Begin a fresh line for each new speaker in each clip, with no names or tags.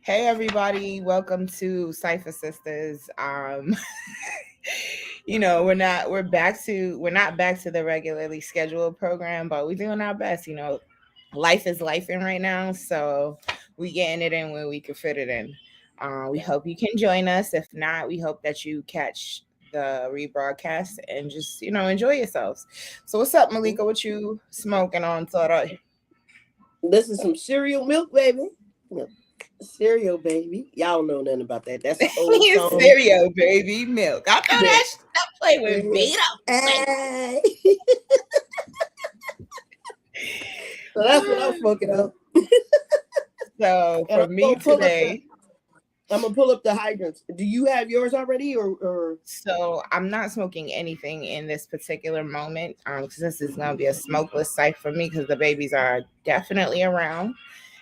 Hey everybody, welcome to Cypher Sistas. We're not back to the regularly scheduled program, but we're doing our best. Life is life in right now, so we getting it in where we can fit it in. We hope you can join us. If not, we hope that you catch the rebroadcast and just enjoy yourselves. So what's up, Malika? What you smoking on today?
This is some cereal milk, baby. Milk. Cereal, baby. Y'all don't know nothing about that. That's an old song.
Cereal, baby, milk. I know
Milk.
that play with
Cereal.
Vito.
Hey. So that's what I'm smoking on.
So for me today,
I'm gonna pull up the hydrants. Do you have yours already, or?
so I'm not smoking anything in this particular moment. Because this is gonna be a smokeless site for me because the babies are definitely around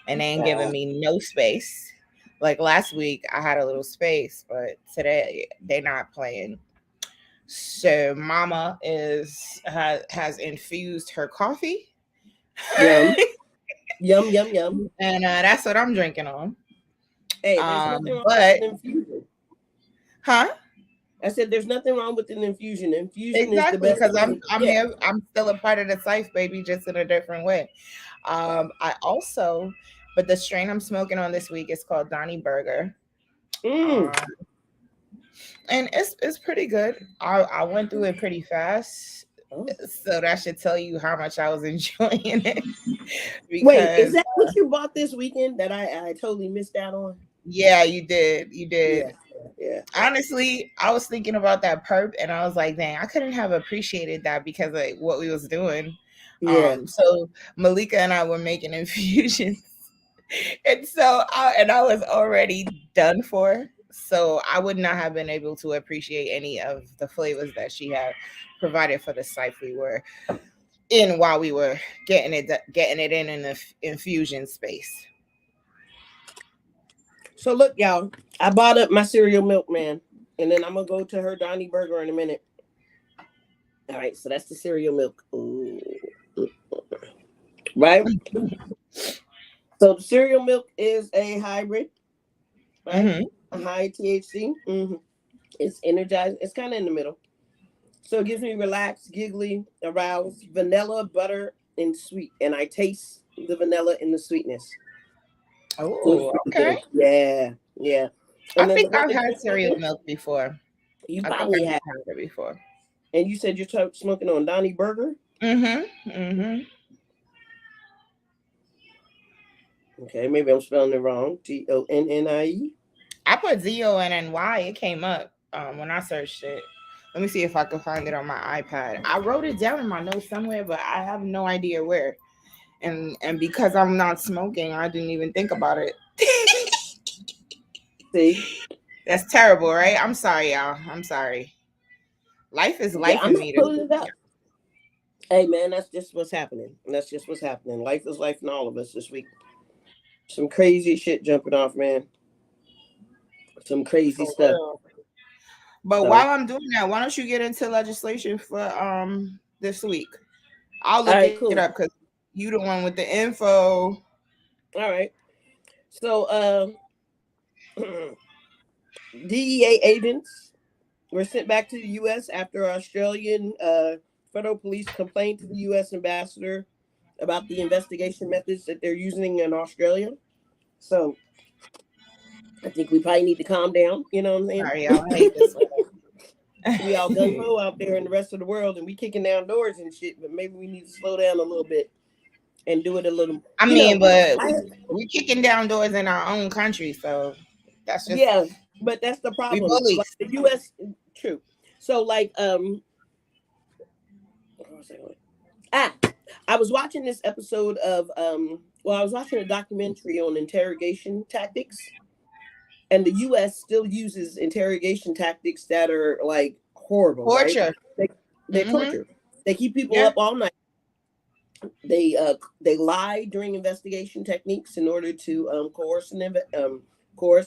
and they ain't giving me no space. Like last week, I had a little space, but today they're not playing. So Mama has infused her coffee.
Yum, yum, yum, yum.
And that's what I'm drinking on.
Hey, there's nothing wrong
but
with an infusion.
Huh?
I said there's nothing wrong with an infusion. Infusion
Exactly,
is the
because
best.
I'm here. I'm still a part of the Sife, baby, just in a different way. I also, but the strain I'm smoking on this week is called Donnie Burger. And it's pretty good. I went through it pretty fast, so that should tell you how much I was enjoying it.
Wait, is
Because
that what you bought this weekend that I totally missed out on?
yeah, you did.
Yeah.
Honestly, I was thinking about that perp, and I was like, dang, I couldn't have appreciated that because of what we was doing.
Yeah.
So Malika and I were making infusions, and I was already done for. So I would not have been able to appreciate any of the flavors that she had provided for the site we were in while we were getting it in the infusion space.
So look, y'all, I bought up my cereal milk, man, and then I'm gonna go to her Donnie Burger in a minute. All right, so that's the cereal milk. Ooh. Right? So the cereal milk is a hybrid, right?
Mm-hmm.
A high THC. It's energized. It's kind of in the middle. So it gives me relaxed, giggly, aroused, vanilla, butter, and sweet. And I taste the vanilla and the sweetness. So
Oh, okay.
Yeah.
I
And then the
think
way
I've
to
had
drink with
cereal
it,
milk before.
you
I think I've
probably have.
had it before.
And you said you're smoking on Donnie Burger?
Mm-hmm. Mm-hmm.
Okay, maybe I'm spelling it wrong. Tonnie.
I put ZONNY. It came up when I searched it. Let me see if I can find it on my iPad. I wrote it down in my notes somewhere, but I have no idea where. And because I'm not smoking, I didn't even think about it.
See?
That's terrible, right? I'm sorry, y'all. I'm sorry. Life is
Yeah,
life
I'm
in
not
me.
pulling it up. Hey, man, that's just what's happening. That's just what's happening. Life is life in all of us this week. Some crazy shit jumping off, man. Some crazy
For
stuff.
real. But
So,
while I'm doing that, why don't you get into legislation for this week? I'll
all
look
right,
it up
cool.
because you the one with the info.
All right. So, DEA agents were sent back to the U.S. after Australian federal police complained to the U.S. ambassador about the investigation methods that they're using in Australia. So, I think we probably need to calm down. You know what I'm saying?
Sorry, y'all. I hate this
We all gung
one.
ho out there in the rest of the world, and we kicking down doors and shit. But maybe we need to slow down a little bit and do it a little.
I
You
mean,
know,
but we kicking down doors in our own country, so that's just
yeah. But that's the
we
problem. Like
bullies.
the U.S. True. So like ah, I was watching this episode of I was watching a documentary on interrogation tactics, and the U.S. still uses interrogation tactics that are like horrible, right?
Torture.
They
Mm-hmm.
torture. They keep people
Yeah.
up all night. They lie during investigation techniques in order to coerce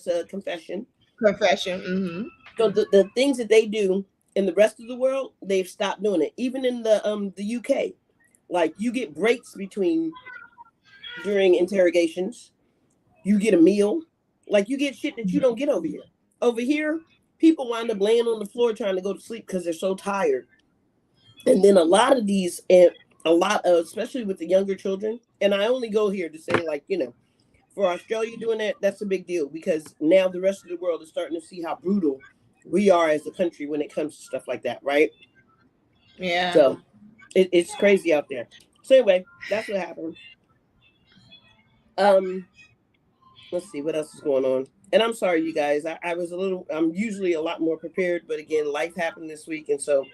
a confession.
Confession. Mm-hmm.
So the things that they do in the rest of the world, they've stopped doing it. Even in the UK, like you get breaks between during interrogations, you get a meal, Like you get shit that you don't get over here. Over here, people wind up laying on the floor trying to go to sleep because they're so tired. And then a lot of these, and a lot of, especially with the younger children, and I only go here to say, like, for Australia doing that, that's a big deal because now the rest of the world is starting to see how brutal we are as a country when it comes to stuff like that, right?
Yeah.
So it's crazy out there. So anyway, that's what happened. Um, let's see what else is going on. And I'm sorry, you guys. I was a little. I'm usually a lot more prepared, but again, life happened this week, and so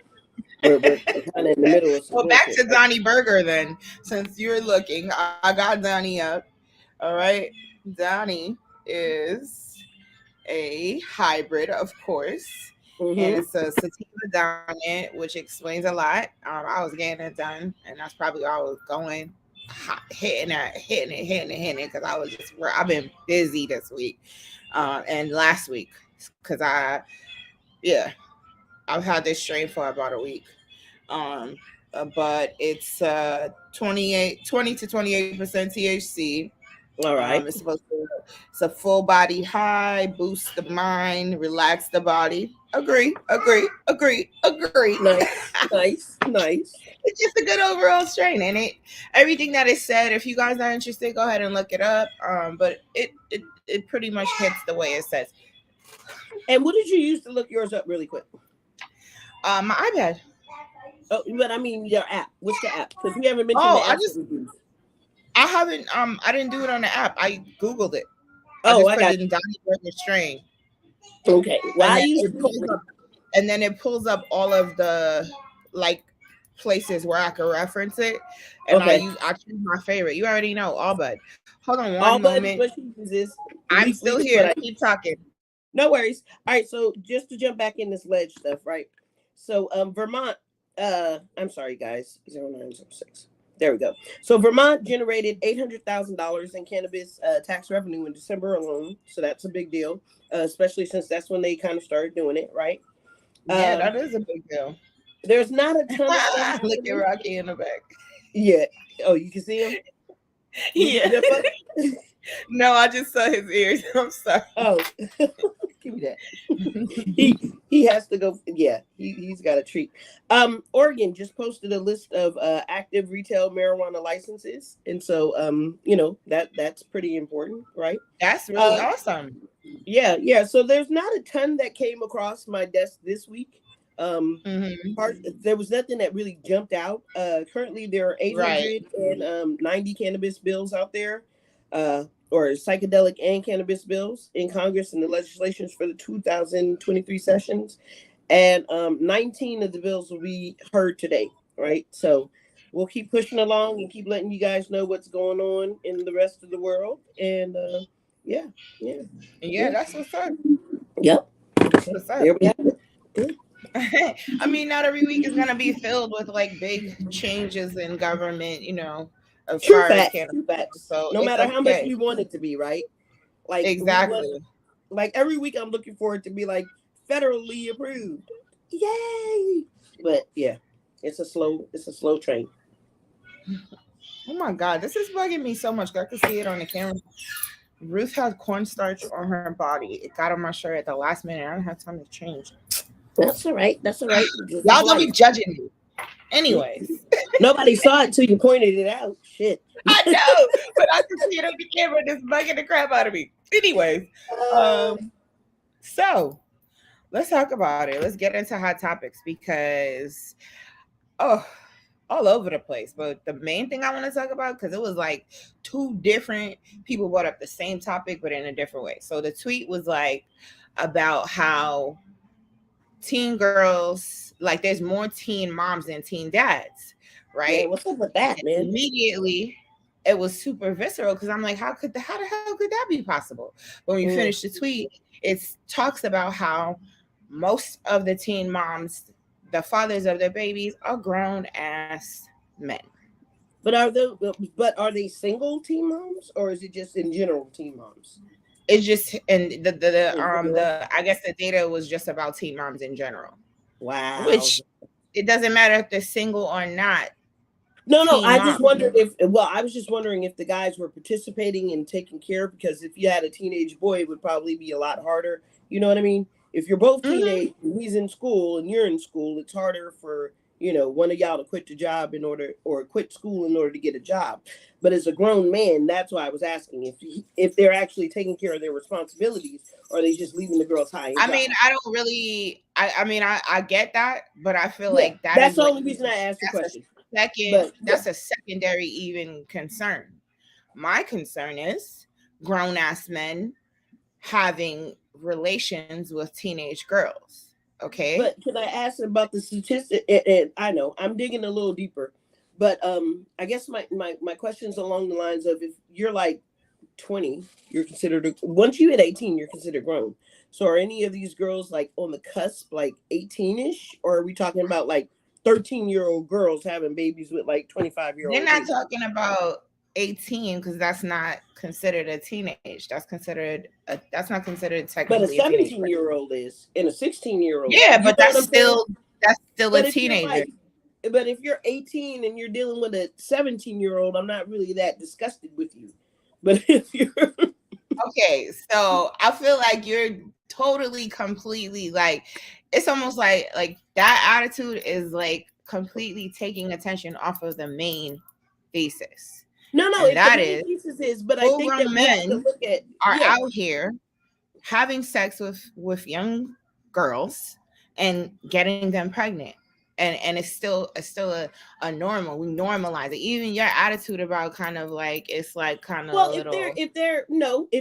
we're kind of in the middle of some
Well, back
bullshit.
to Donnie Burger then. Since you're looking, I got Donnie up. All right. Donnie is a hybrid, of course, and
Mm-hmm.
it's a sativa dominant, which explains a lot. I was getting it done, and that's probably why I was going hot, hitting it, because I was just I've been busy this week, and last week, because yeah, I've had this strain for about a week. Um, but it's 20 to 28% THC.
All right.
It's supposed to, it's a full body high, boost the mind, relax the body. Agree.
Nice, nice, nice.
It's just a good overall strain, and everything that is said. If you guys are interested, go ahead and look it up. But it pretty much hits the way it says.
And what did you use to look yours up really quick?
My iPad.
Oh, but I mean your app. What's the app? Because we haven't mentioned the
Oh,
apps that we use.
I haven't I didn't do it on the app. I googled it. I
Oh,
just
I
put
got
it in Donnie Burger strain,
you. Okay. Well,
and
I
then
use
it pulls up, all of the like places where I could reference it, and
okay.
I choose my favorite. You already know, Allbud. Hold on one
All but
moment.
what she uses.
I'm
We
still
do what
here.
I
Keep talking.
No worries. All right, so just to jump back in this ledge stuff, right? So Vermont, I'm sorry guys, 0906. There we go. So Vermont generated $800,000 in cannabis tax revenue in December alone. So that's a big deal, especially since that's when they kind of started doing it, right?
Yeah,
Um,
that is a big deal.
there's not a ton of stuff
Look at
happening.
Rocky in the back.
Yeah. Oh, you can see him? Did he
Yeah.
jump up?
No, I just saw his ears. I'm sorry.
Oh, give me that. he has to go. Yeah, he's got a treat. Oregon just posted a list of active retail marijuana licenses, and so that's pretty important, right?
That's really
Uh,
awesome.
yeah. So there's not a ton that came across my desk this week.
Hmm.
There was nothing that really jumped out. Currently there are
Right.
890 cannabis bills out there. Or psychedelic and cannabis bills in Congress and the legislations for the 2023 sessions. And 19 of the bills will be heard today, right? So we'll keep pushing along and keep letting you guys know what's going on in the rest of the world. And yeah, yeah,
Yeah,
yeah.
that's what's up.
Yep.
That's
Okay.
what's up.
There we have it. Good.
I mean, not every week is gonna be filled with like big changes in government, as
True
far as
facts.
cannabis.
True facts.
So
No
it's
matter how much
okay.
we want it to be, right? Like we want,
Exactly.
like every week I'm looking forward to be like federally approved. Yay! But yeah, it's a slow train.
Oh my god, this is bugging me so much. I can see it on the camera. Ruth has cornstarch on her body. It got on my shirt at the last minute. I don't have time to change.
That's all right. That's all right. This is
Y'all don't be
life.
judging me. Anyways,
Nobody saw it till you pointed it out. Shit.
I know, but I can see it on the camera. And it's bugging the crap out of me. Anyways, so let's talk about it. Let's get into hot topics because oh, all over the place. But the main thing I want to talk about, because it was like two different people brought up the same topic, but in a different way. So the tweet was like about how teen girls, like there's more teen moms than teen dads,
Man,
right?
what's up with that,
And
man?
immediately it was super visceral because I'm like, how the hell could that be possible? But when you finish the tweet, it talks about how most of the teen moms, the fathers of their babies, are grown ass men.
But are they single teen moms or is it just in general teen moms?
It's just, and
In general?
I guess the data was just about teen moms in general,
Wow.
which it doesn't matter if they're single or not.
No.
teen
I just
mom.
wondered if. Well, I was just wondering if the guys were participating and taking care. Because if you had a teenage boy, it would probably be a lot harder. You know what I mean? If you're both
Mhm.
teenage, and he's in school and you're in school, it's harder for one of y'all to quit the job in order, or quit school in order to get a job. But as a grown man, that's why I was asking if they're actually taking care of their responsibilities, or are they just leaving the girls high and
I mean,
dry.
I don't really. I mean, I get that, but I feel
Yeah,
like that
that's
is
the
like
only reason I asked the
that's a
question.
second.
But yeah.
That's a secondary even concern. My concern is grown ass men having relations with teenage girls. Okay.
But can I ask about the statistic? And I know I'm digging a little deeper, but I guess my question's along the lines of, if you're like 20, you're considered, once you hit 18, you're considered grown. So are any of these girls like on the cusp, like 18ish, or are we talking about like 13-year-old girls having babies with like 25 year
They're
old
not
dudes?
talking about 18 because that's not considered a teenage. That's not considered
But a
technically a teenager.
17-year-old is, and a 16-year-old.
Yeah,
You
but
know what I'm saying?
that's still a
But if you're
teenager.
like, but if you're 18 and you're dealing with a 17-year-old, I'm not really that disgusted with you. But if you're
Okay, so I feel like you're totally completely like it's almost like that attitude is like completely taking attention off of the main thesis.
no,
And
if the
that
main
is
thesis is, but I
full
think that
grown
we have to
men
look at,
are
yeah.
out here having sex with young girls and getting them pregnant. And it's still a normal. We normalize it. Even your attitude about kind of like it's like kind of
Well,
a little
if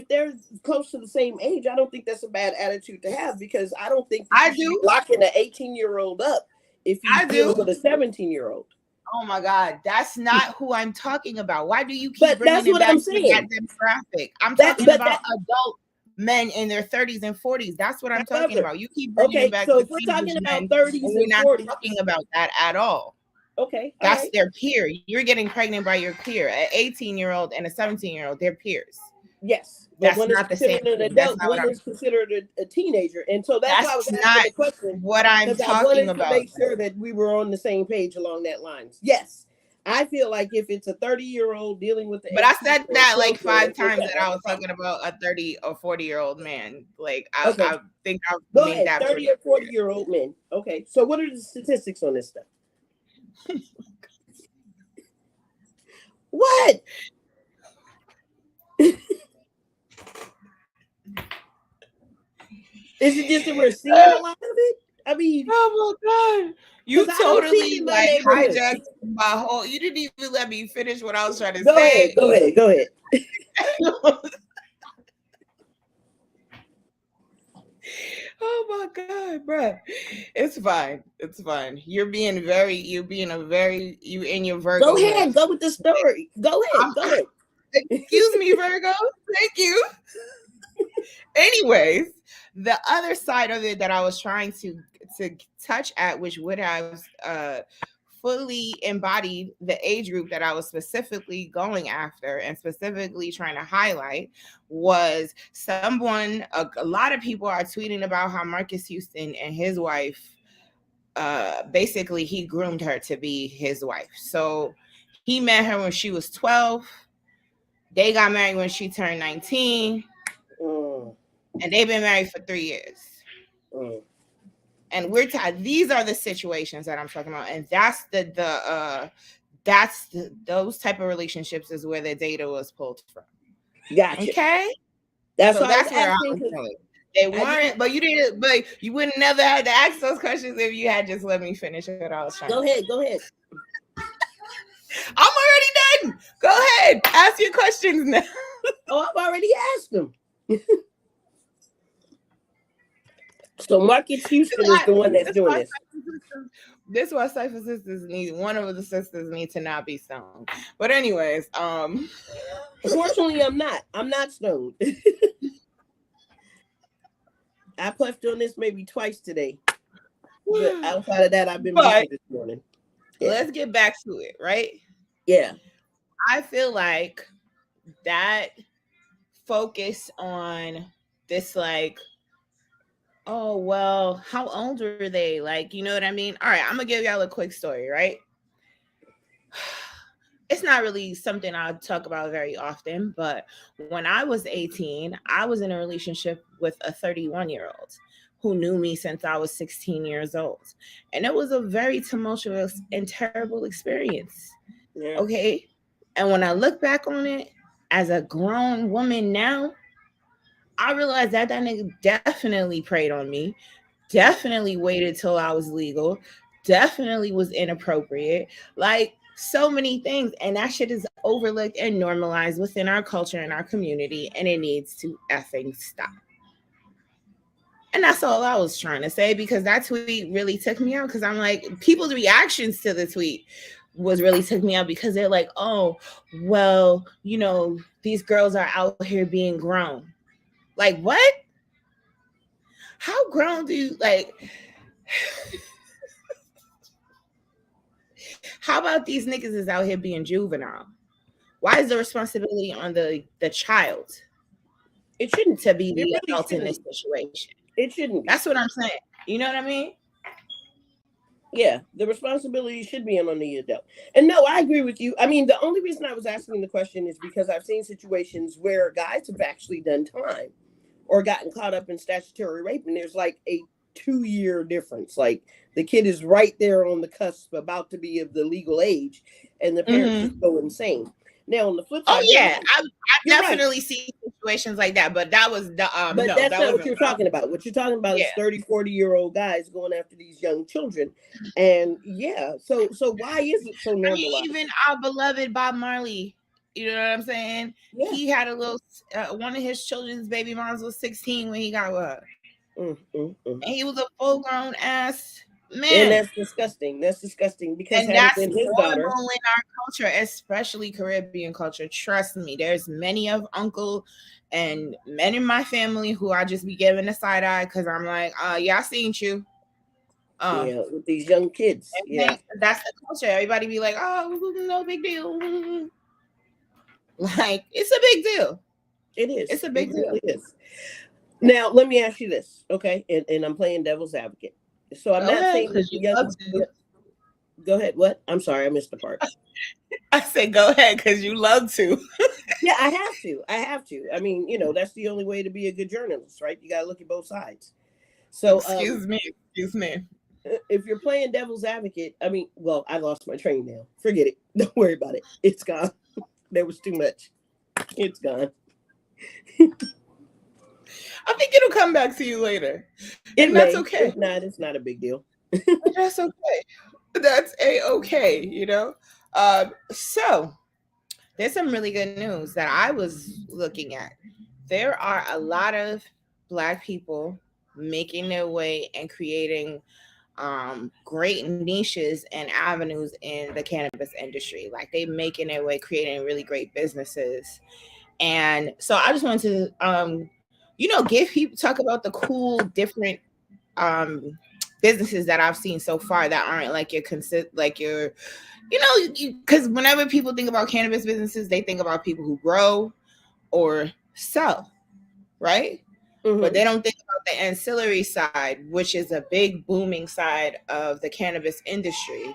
they're close to the same age, I don't think that's a bad attitude to have, because I don't think that
I
you should be
do.
locking an 18-year-old up if he's
I
dealing
do.
with a 17-year-old.
Oh my God, that's not who I'm talking about. Why do you keep
But
bringing
that's
it
what
back
I'm
to that
saying.
demographic? I'm
That
talking
but
about
that
adult men in their 30s and 40s. That's what I'm talking
However,
about. You keep bringing it
okay,
back
so
to
if we're
teenage
talking
men,
about
and
30s
we're
and
not
40s,
talking about that at all.
okay, all
That's
right.
their peer. You're getting pregnant by your peer. An 18-year-old and a 17-year-old, they're peers.
Yes, but
That's
when it's
not the same
considered an
thing. That's
adult,
not what
when
I'm.
it's considered a teenager. And so that's why I was
That's
asking
not
the question,
what I'm
because I
talking
wanted to
about.
make sure that we were on the same page along that lines. Yes, I feel like if it's a 30-year-old dealing with the
But I said
18-year-old
that like
girl,
five
then
times
yeah,
that I
that's a
was
problem.
talking about a 30 or 40-year-old man. Like
Okay,
I think I've
go
made
ahead.
that pretty
30 or
clear.
40-year-old men. Okay, so what are the statistics on this stuff? What? Is it just that we're seeing a lot of it? I mean,
Oh my God.
because
You
I don't see it
totally
in my
like
neighborhood.
hijacked my whole you didn't even let me finish what I was trying to
Go ahead,
say.
go ahead, go ahead.
Oh my God, bro. It's fine. It's fine. You're being a very you in your
Go
Virgo-ness.
ahead, go with the story. Go ahead,
I'm,
go ahead.
excuse me, Virgo. Thank you. Anyways, the other side of it that I was trying to touch at, which would have fully embodied the age group that I was specifically going after and specifically trying to highlight, was a lot of people are tweeting about how Marcus Houston and his wife, basically he groomed her to be his wife. So he met her when she was 12. They got married when she turned 19,
Mm,
and they've been married for 3 years.
mm.
And these are the situations that I'm talking about, and those type of relationships is where the data was pulled from.
Gotcha.
Okay,
That's
so
why I was
that's where
asking,
I'm
because
going. They
I didn't.
weren't, but you didn't. But you would never had to ask those questions if you had just let me finish what I was trying to
Go
say.
ahead, go ahead.
I'm already done. Go ahead, ask your questions now.
Oh, I've already asked them. So Marcus Houston is the one that's
This
doing
why
this.
Cypher Sisters need one of the sisters need to not be stoned. But anyways,
Unfortunately, I'm not. I'm not stoned. I puffed on this maybe twice today, but outside of that, I've been
but
busy this morning. Yeah,
let's get back to it, right?
yeah.
I feel like that focus on this, like, oh, well, how old are they? Like, you know what I mean? All right, I'm gonna give y'all a quick story, right? it's not really something I talk about very often, but when I was 18, I was in a relationship with a 31-year-old who knew me since I was 16 years old. And it was a very tumultuous and terrible experience.
Yeah.
Okay. And when I look back on it as a grown woman now, I realized that that nigga definitely preyed on me, definitely waited till I was legal, definitely was inappropriate. Like so many things. And that shit is overlooked and normalized within our culture and our community. And it needs to effing stop. And that's all I was trying to say because that tweet really took me out. Because I'm like, people's reactions to the tweet was really took me out because they're like, oh, well, these girls are out here being grown. Like, what? How grown do you like? How about these niggas is out here being juvenile? Why is the responsibility on the child
It shouldn't
to
be.
be
It
the
really
adult in this
shouldn't.
situation?
It shouldn't be.
That's what I'm saying. You know what I mean?
Yeah, the responsibility should be on the adult. And no, I agree with you. I mean, the only reason I was asking the question is because I've seen situations where guys have actually done time or gotten caught up in statutory rape, and there's like a 2 year difference. Like the kid is right there on the cusp, about to be of the legal age, and the parents just
Mm-hmm.
go insane. Now, on the flip
Oh
side, you're
yeah,
right.
I
You're right.
definitely see situations like that, but that was the
But
no,
that's
that
not what
wasn't
you're
what I
talking
was.
about. What you're talking about
Yeah,
is 30, 40-year-old guys going after these young children. And yeah, so why is it so
I mean,
normalized?
even our beloved Bob Marley. You know what I'm saying?
Yeah.
He had a little. One of his children's baby moms was 16 when he got what,
Mm, mm, mm.
and he was a full grown ass
And
man.
that's disgusting. That's disgusting because
And
had it
that's
been his daughter,
normal in our culture, especially Caribbean culture. Trust me, there's many of uncle and men in my family who I just be giving a side eye because I'm like, yeah, I seen you. Uh,
yeah, with these young kids, yeah,
that's the culture. Everybody be like, oh, no big deal. Like, it's a big deal.
it
It's
is.
a
It
big deal.
really is. Now, let me ask you this, okay? And I'm playing devil's advocate. So I'm
Go
not
ahead,
saying that
because
the
you
young.
love to.
Go ahead. What? I'm sorry, I missed the part.
I said, go ahead, because you love to.
Yeah, I have to. I have to. I mean, that's the only way to be a good journalist, right? You got to look at both sides. So,
Excuse me. Excuse me.
if you're playing devil's advocate, I mean, well, I lost my train now. Forget it. Don't worry about it. It's gone. There was too much. It's gone.
I think it'll come back to you later. And
It
that's
may.
okay.
If not, it's not a big deal.
But that's okay. That's a okay. So there's some really good news that I was looking at. There are a lot of Black people making their way and creating great niches and avenues in the cannabis industry. Like they making their way, creating really great businesses. And so I just wanted to, give people talk about the cool, different um, businesses that I've seen so far that aren't like your because whenever people think about cannabis businesses, they think about people who grow or sell, right? But
Hmm.
they don't think about the ancillary side, which is a big booming side of the cannabis industry,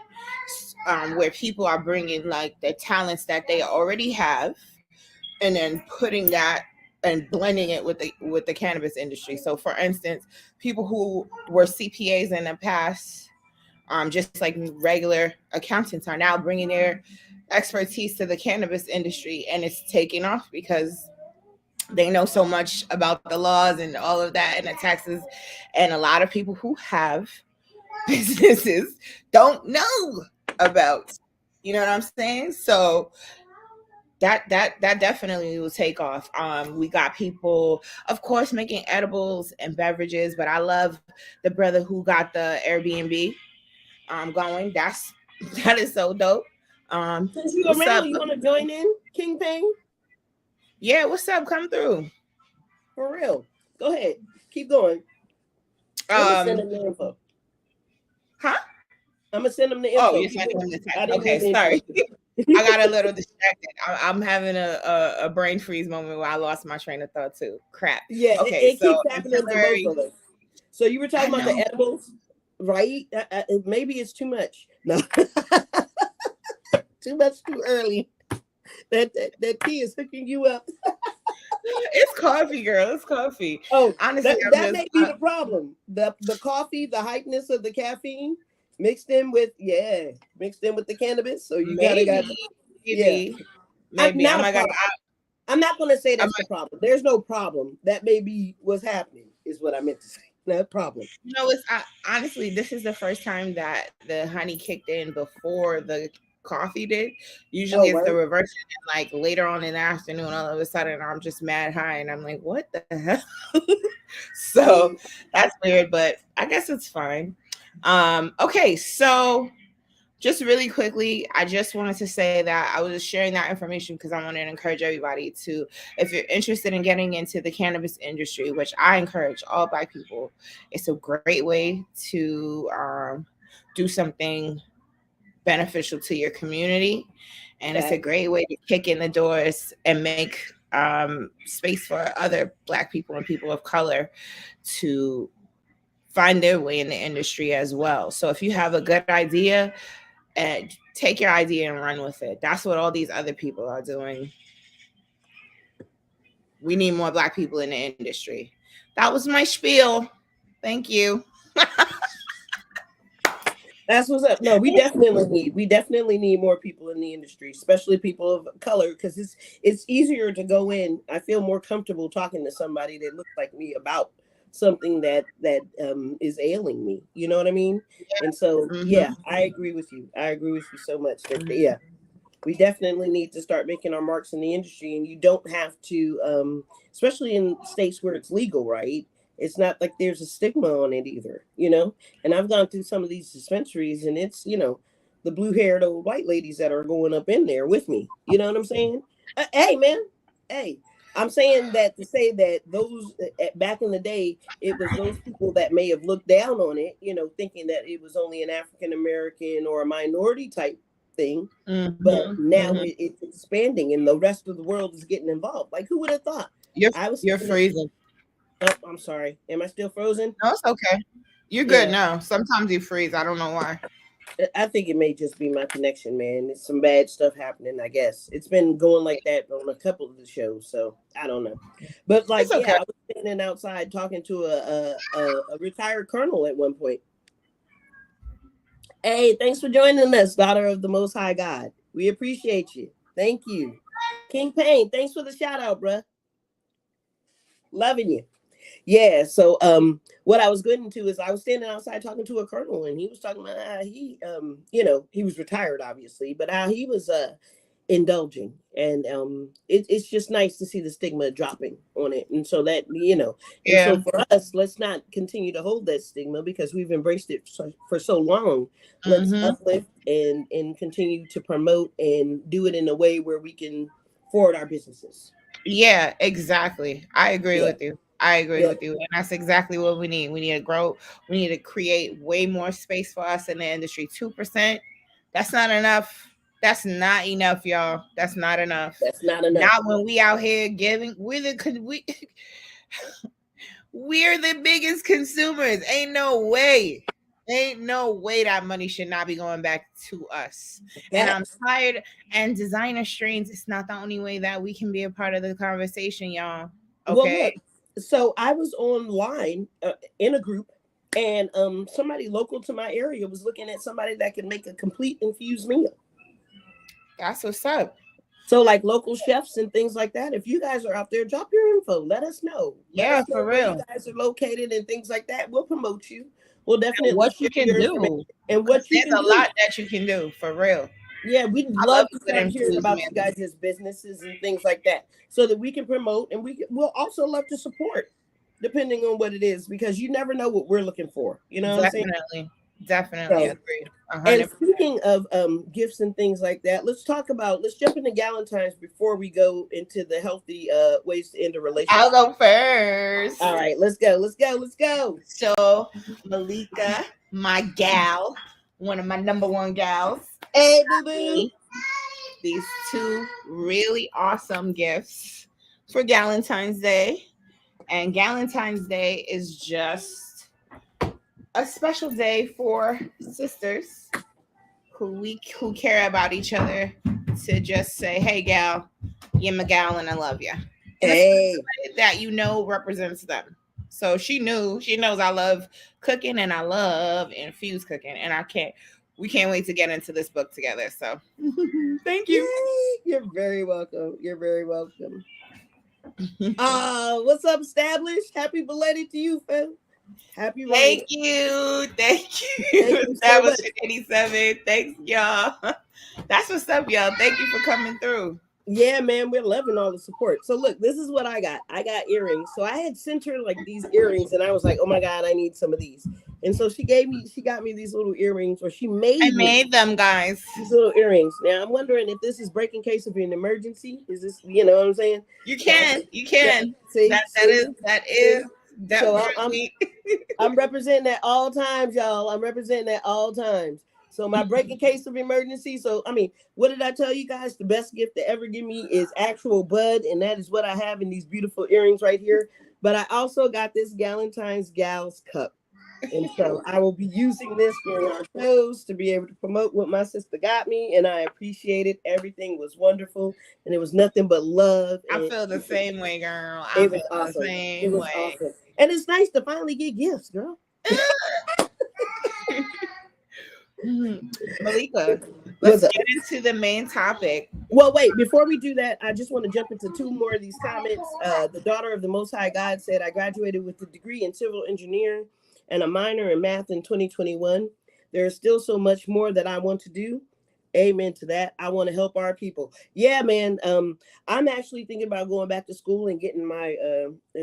where people are bringing like the talents that they already have and then putting that and blending it with the cannabis industry. So, for instance, people who were CPAs in the past, just like regular accountants, are now bringing their expertise to the cannabis industry, and it's taking off because they know so much about the laws and all of that and the taxes. And a lot of people who have businesses don't know about, you know what I'm saying? So that definitely will take off. We got people, of course, making edibles and beverages, but I love the brother who got the Airbnb going. That is so dope.
Since you're
What's
around,
up?
you want to join in, King Payne?
Yeah, what's up? Come through.
For real. Go ahead. Keep going. I'm gonna send
Um,
him the info.
huh?
I'm gonna send him the
Oh,
info.
you're
Keep
sending
going.
him the
I
text.
didn't mean
Okay,
to
sorry.
interrupt you.
I got a little distracted. I'm having a brain freeze moment where I lost my train of thought too. Crap.
Yeah,
Okay,
it
so
keeps happening to both
ancillary.
of us. So you were
I
talking about the
know.
edibles, right? Maybe it's too much. No, too too early. That tea is hooking you up.
It's coffee, girl. It's coffee.
Oh,
Honestly,
that
I'm
that
just
may be the problem. The coffee, the hypeness of the caffeine, mixed in with the cannabis. So you gotta got
maybe,
yeah.
maybe,
I'm
maybe. Oh
not a
my God.
problem. I'm not gonna say
I'm
that's the problem. There's no problem. That may be what's happening, is what I meant to say. No problem.
No, it's honestly, this is the first time that the honey kicked in before the coffee did. Usually
Oh,
it's the
word.
reverse. And like later on in the afternoon, all of a sudden I'm just mad high and I'm like, what the hell? So
Mm,
that's weird, but I guess it's fine. Okay, so just really quickly, I just wanted to say that I was just sharing that information because I wanted to encourage everybody to, if you're interested in getting into the cannabis industry, which I encourage all Black people, it's a great way to do something beneficial to your community. And it's a
that
great way to kick in the doors and make space for other Black people and people of color to find their way in the industry as well. So if you have a good idea, and take your idea and run with it. That's what all these other people are doing. We need more Black people in the industry. That was my spiel. Thank you.
That's what's up. No, we definitely need more people in the industry, especially people of color, because it's easier to go in. I feel more comfortable talking to somebody that looks like me about something that is ailing me. You know what I mean? And so, yeah,
Mm-hmm.
I agree with you. I agree with you so much that yeah, we definitely need to start making our marks in the industry, and you don't have to especially in states where it's legal, right? It's not like there's a stigma on it either, and I've gone through some of these dispensaries, and it's the blue-haired old white ladies that are going up in there with me, you know what I'm saying? Hey, man, hey, I'm saying that to say that those back in the day, it was those people that may have looked down on it, thinking that it was only an African American or a minority type thing, but
Mm-hmm.
now
Mm-hmm.
it's expanding and the rest of the world is getting involved. Like, who would have thought?
You're
I was
you're
sitting there,
freezing.
oh, I'm sorry. Am I still frozen?
No, it's okay. You're good
Yeah,
now. Sometimes you freeze. I don't know why.
I think it may just be my connection, man. It's some bad stuff happening, I guess. It's been going like that on a couple of the shows, so I don't know. But like,
It's
yeah,
okay.
I was standing outside talking to a retired colonel at one point. Hey, thanks for joining us, daughter of the Most High God. We appreciate you. Thank you. King Payne, thanks for the shout out, bruh. Loving you. Yeah. So what I was getting to is I was standing outside talking to a colonel, and he was talking about how he was retired obviously, but how he was indulging, and it's just nice to see the stigma dropping on it, and so that and so
Yeah.
for us, let's not continue to hold that stigma because we've embraced it for so long. Let's
Mm-hmm.
uplift and continue to promote and do it in a way where we can forward our businesses.
Yeah, exactly. I agree
Yeah.
with you. I agree
Yeah.
with you. And that's exactly what we need. We need to grow. We need to create way more space for us in the industry. 2%. That's not enough. That's not enough, y'all. That's not enough.
That's not enough.
Not when we out here giving. We're the biggest consumers. Ain't no way. Ain't no way that money should not be going back to us. And I'm
Facts.
tired. And designer strains, it's not the only way that we can be a part of the conversation, y'all.
Well,
Okay.
look, so I was online in a group, and somebody local to my area was looking at somebody that could make a complete infused meal.
That's what's up.
So, like local chefs and things like that, if you guys are out there, drop your info. Let us know. Let
Yeah,
us
for
know where you
real.
guys are located and things like that. We'll promote you. We'll
And
definitely
what
share
you can
your information
do.
and
Because
what you
there's
can
a
do.
lot that you can do, for real.
Yeah, we'd
I love
love
a
to
good
start hearing
infused
about you
meal.
guys' businesses and things like that, so that we can promote, and we'll also love to support, depending on what it is, because you never know what we're looking for. You know what I'm saying?
Definitely. Definitely
So,
agree.
and
100%.
speaking of gifts and things like that, let's jump into Galentine's before we go into the healthy ways to end a
I'll
relationship.
go first.
All right, let's go. Let's go. Let's go.
So Malika, my gal, one of my number one gals,
Hey, boo
got
boo.
me these two really awesome gifts for Valentine's Day. And Valentine's Day is just a special day for sisters who care about each other to just say, "Hey, gal, you're my gal, and I love you," in a
Hey,
way that represents them. So she knows I love cooking and I love infused cooking, and we can't wait to get into this book together. So, thank you.
yay! You're very welcome. You're very welcome. What's up, established? Happy belated to you, fam. Happy
Thank
writing.
you. Thank
Thank
you.
you so
That was
much.
87. Thanks, y'all. That's what's up, y'all. Thank you for coming through.
Yeah, man, we're loving all the support. So look, this is what I got. I got earrings. So I had sent her like these earrings, and I was like, oh my god, I need some of these. And so she got me these little earrings, or she
I
made me
made them, guys.
these little earrings. Now I'm wondering if this is break in case of an emergency. Is this, you know what I'm saying?
You
So
can. You
yeah,
can.
see, see,
That
see.
is
So
definitely.
I'm representing at all times, y'all. I'm representing at all times. So my break in case of emergency. So I mean, what did I tell you guys? The best gift to ever give me is actual bud, and that is what I have in these beautiful earrings right here. But I also got this Galentine's Gals cup. And so I will be using this during our shows to be able to promote what my sister got me. And I appreciate it. Everything was wonderful. And it was nothing but love.
I
And
feel the same way, girl. I
it
feel
was
the
awesome. It
same
was
way.
awesome. And it's nice to finally get gifts, girl.
Malika, let's
What's up?
get into the main topic.
Well, wait, before we do that, I just want to jump into two more of these comments. The daughter of the Most High God said, I graduated with a degree in civil engineering and a minor in math in 2021. There is still so much more that I want to do. Amen to that. I want to help our people. Yeah, man. I'm actually thinking about going back to school and getting my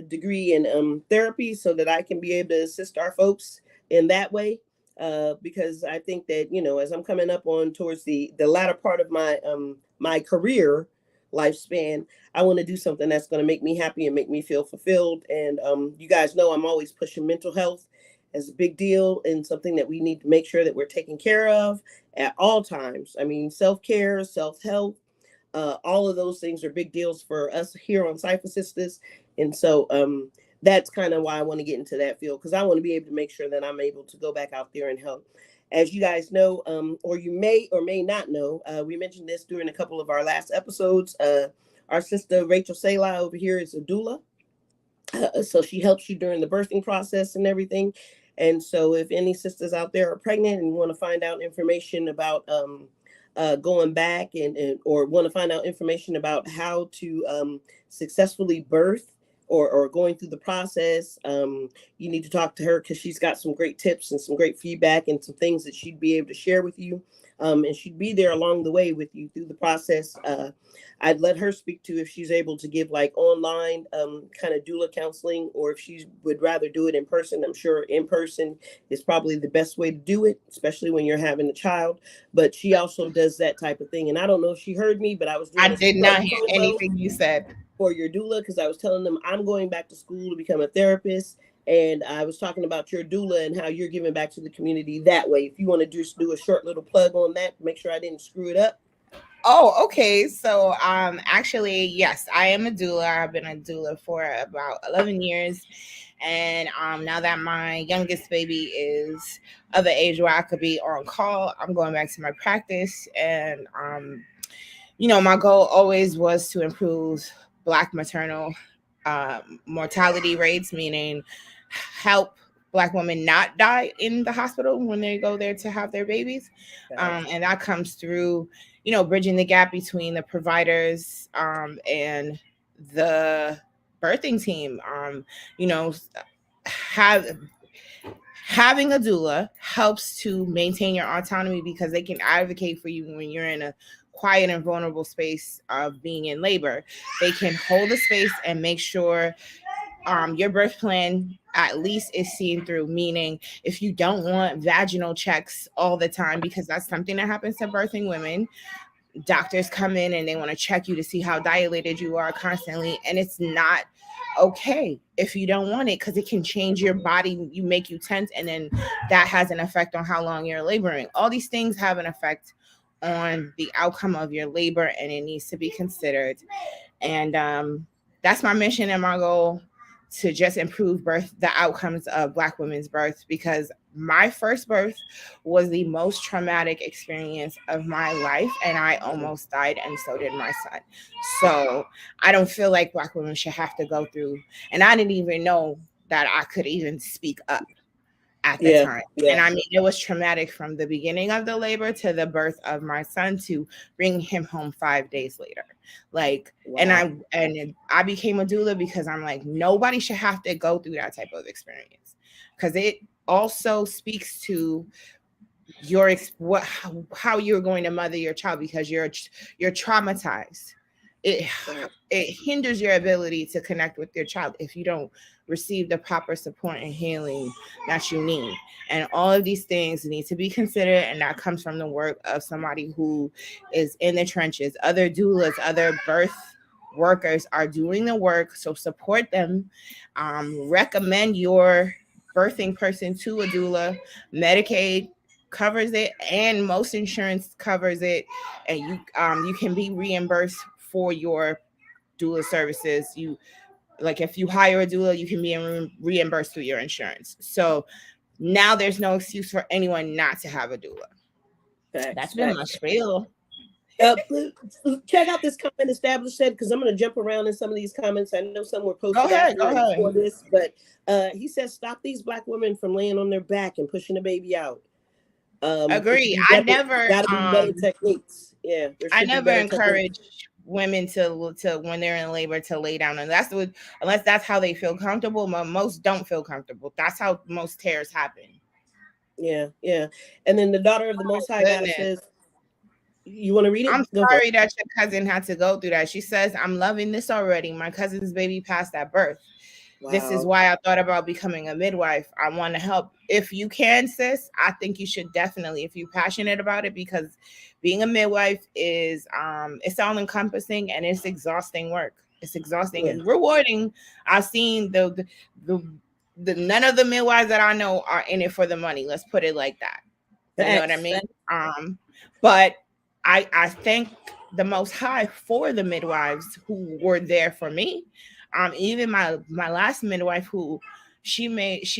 degree in therapy so that I can be able to assist our folks in that way. Because I think that, you know, as I'm coming up on towards the latter part of my career lifespan, I want to do something that's going to make me happy and make me feel fulfilled. And you guys know I'm always pushing mental health as a big deal and something that we need to make sure that we're taking care of at all times. I mean, self-care, self-help, all of those things are big deals for us here on Cypher Sistas. And so that's kind of why I want to get into that field, because I want to be able to make sure that I'm able to go back out there and help. As you guys know, or you may or may not know, we mentioned this during a couple of our last episodes. Our sister Rachel Selah over here is a doula. So she helps you during the birthing process and everything. And so if any sisters out there are pregnant and want to find out information about going back and or want to find out information about how to successfully birth or going through the process, you need to talk to her, because she's got some great tips and some great feedback and some things that she'd be able to share with you. And she'd be there along the way with you through the process. I'd let her speak to if she's able to give like online kind of doula counseling, or if she would rather do it in person. I'm sure in person is probably the best way to do it, especially when you're having a child. But she also does that type of thing. And I don't know if she heard me, but I was
I
doing a
did not hear
promo
anything you said.
for your doula, because I was telling them I'm going back to school to become a therapist. And I was talking about your doula and how you're giving back to the community that way. If you want to just do a short little plug on that, make sure I didn't screw it up.
Oh, okay. So, actually, yes, I am a doula. I've been a doula for about 11 years. And now that my youngest baby is of the age where I could be on call, I'm going back to my practice. And, my goal always was to improve Black maternal mortality rates, meaning help Black women not die in the hospital when they go there to have their babies. And that comes through, bridging the gap between the providers and the birthing team. You know, have having a doula helps to maintain your autonomy, because they can advocate for you when you're in a quiet and vulnerable space of being in labor. They can hold the space and make sure your birth plan at least is seen through. Meaning, if you don't want vaginal checks all the time, because that's something that happens to birthing women, doctors come in and they want to check you to see how dilated you are constantly, and it's not okay if you don't want it, because it can change your body. You make you tense, and then that has an effect on how long you're laboring. All these things have an effect on the outcome of your labor, and it needs to be considered. And that's my mission and my goal, to just improve the outcomes of Black women's birth, because my first birth was the most traumatic experience of my life, and I almost died, and so did my son. So I don't feel like Black women should have to go through, and I didn't even know that I could even speak up at the
Yeah,
time. And
yeah.
I mean, it was traumatic from the beginning of the labor to the birth of my son, to bring him home 5 days later. Like,
Wow.
and I became a doula because I'm like, nobody should have to go through that type of experience, because it also speaks to your how you're going to mother your child, because you're traumatized. it
Right.
it hinders your ability to connect with your child if you don't receive the proper support and healing that you need. And all of these things need to be considered, and that comes from the work of somebody who is in the trenches. Other doulas, other birth workers are doing the work, so support them. Recommend your birthing person to a doula. Medicaid covers it, and most insurance covers it, and you can be reimbursed for your doula services. You, like, if you hire a doula, you can be reimbursed through your insurance. So now there's no excuse for anyone not to have a doula.
Facts,
That's been my
facts.
spiel.
Uh, Check out this comment Established said, because I'm going to jump around in some of these comments. I know some were
Go
posted
ahead,
after
go
and before
ahead.
this, but he says, stop these Black women from laying on their back and pushing the baby out. It could
Agree.
be better. Got to be better techniques. Yeah, there
I
should be
never
better techniques.
encourage women to when they're in labor to lay down, and that's what, unless that's how they feel comfortable. Most don't feel comfortable. That's how most tears happen.
Yeah, yeah. And then the daughter of the Most High God
Goodness.
says, you want to read it?
I'm
Go for it.
sorry that your cousin had to go through that. She says, I'm loving this already. My cousin's baby passed at birth. This is
Wow.
why I thought about becoming a midwife. I want to help. If you can, sis, I think you should definitely, if you're passionate about it, because being a midwife is it's all encompassing, and it's exhausting work. It's exhausting
Yeah.
and rewarding. I've seen the none of the midwives that I know are in it for the money. Let's put it like that. You know what I
Facts.
mean?
Facts.
But I thank the Most High for the midwives who were there for me. Even my last midwife, who she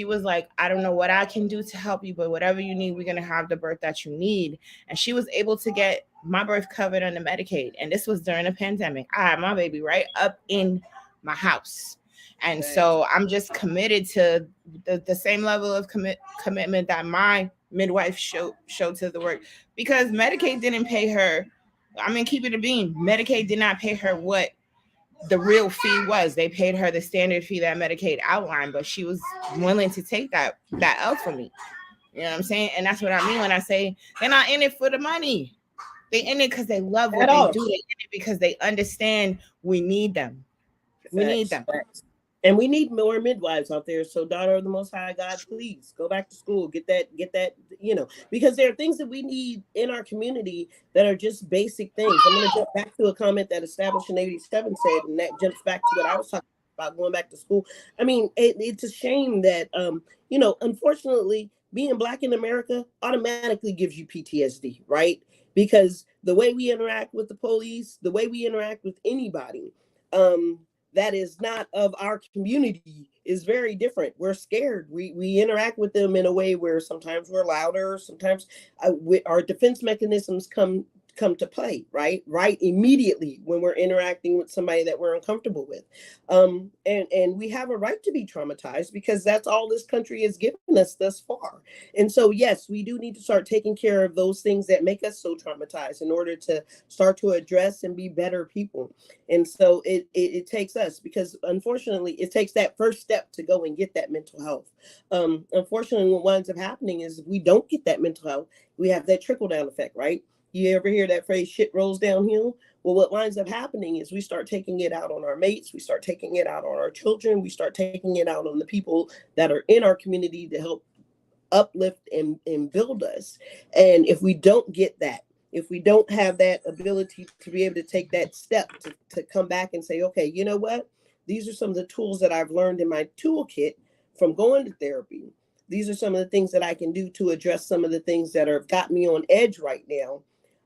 was like, I don't know what I can do to help you, but whatever you need, we're gonna have the birth that you need. And she was able to get my birth covered under Medicaid. And this was during a pandemic. I had my baby right up in my house. And
Facts.
so I'm just committed to the same level of commitment that my midwife showed to the work, because Medicaid didn't pay her. I mean, keep it a bean. Medicaid did not pay her what the real fee was. They paid her the standard fee that Medicaid outlined, but she was willing to take that L for me. You know what I'm saying? And that's what I mean when I say they're not in it for the money. They in it because they love
At
what they
all.
do. They in it because they understand we need them. We need
Facts.
them.
Facts. And we need more midwives out there. So, daughter of the Most High God, please go back to school. Get that. Because there are things that we need in our community that are just basic things. I'm going to jump back to a comment that Established in 87 said, and that jumps back to what I was talking about going back to school. I mean, it's a shame that, unfortunately, being Black in America automatically gives you PTSD, right? Because the way we interact with the police, the way we interact with anybody, that is not of our community is very different. We're scared. We interact with them in a way where sometimes we're louder, sometimes our defense mechanisms come to play, right immediately when we're interacting with somebody that we're uncomfortable with. And we have a right to be traumatized, because that's all this country has given us thus far. And so, yes, we do need to start taking care of those things that make us so traumatized in order to start to address and be better people. And so it takes us, because unfortunately it takes that first step to go and get that mental health. Unfortunately, what winds up happening is, if we don't get that mental health, we have that trickle down effect, right? You ever hear that phrase, shit rolls downhill? Well, what winds up happening is we start taking it out on our mates, we start taking it out on our children, we start taking it out on the people that are in our community to help uplift and build us. And if we don't get that, if we don't have that ability to be able to take that step to come back and say, okay, you know what? These are some of the tools that I've learned in my toolkit from going to therapy. These are some of the things that I can do to address some of the things that have got me on edge right now.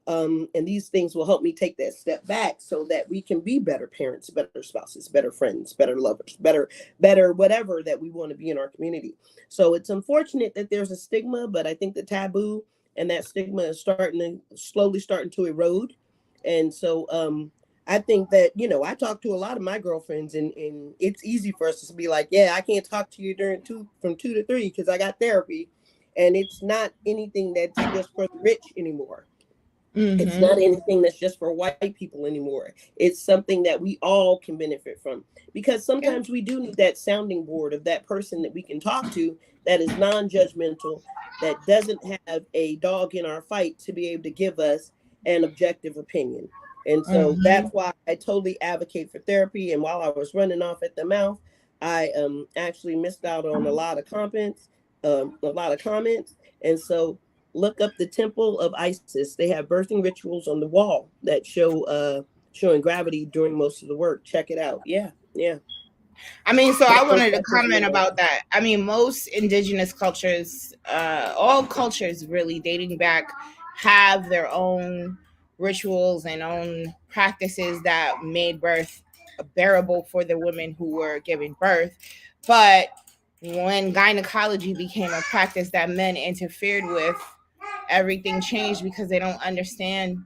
And these things will help me take that step back so that we can be better parents, better spouses, better friends, better lovers, better whatever that we want to be in our community. So it's unfortunate that there's a stigma, but I think the taboo and that stigma is starting to erode. And so I think that, I talk to a lot of my girlfriends, and it's easy for us to be like, yeah, I can't talk to you during from 2 to 3 because I got therapy. And it's not anything that's just for the rich anymore. It's
Mm-hmm.
not anything that's just for white people anymore. It's something that we all can benefit from, because
Yeah.
sometimes we do need that sounding board of that person that we can talk to, that is non-judgmental, that doesn't have a dog in our fight, to be able to give us an objective opinion. And so
Mm-hmm.
that's why I totally advocate for therapy. And while I was running off at the mouth, I actually missed out on a lot of comments. And so look up the Temple of Isis. They have birthing rituals on the wall that showing gravity during most of the work. Check it out. Yeah, yeah.
I mean, so I
Those
wanted to
lessons
comment
were learned.
about that. I mean, most indigenous cultures, all cultures really dating back, have their own rituals and own practices that made birth bearable for the women who were giving birth. But when gynecology became a practice that men interfered with, everything changed because they don't understand.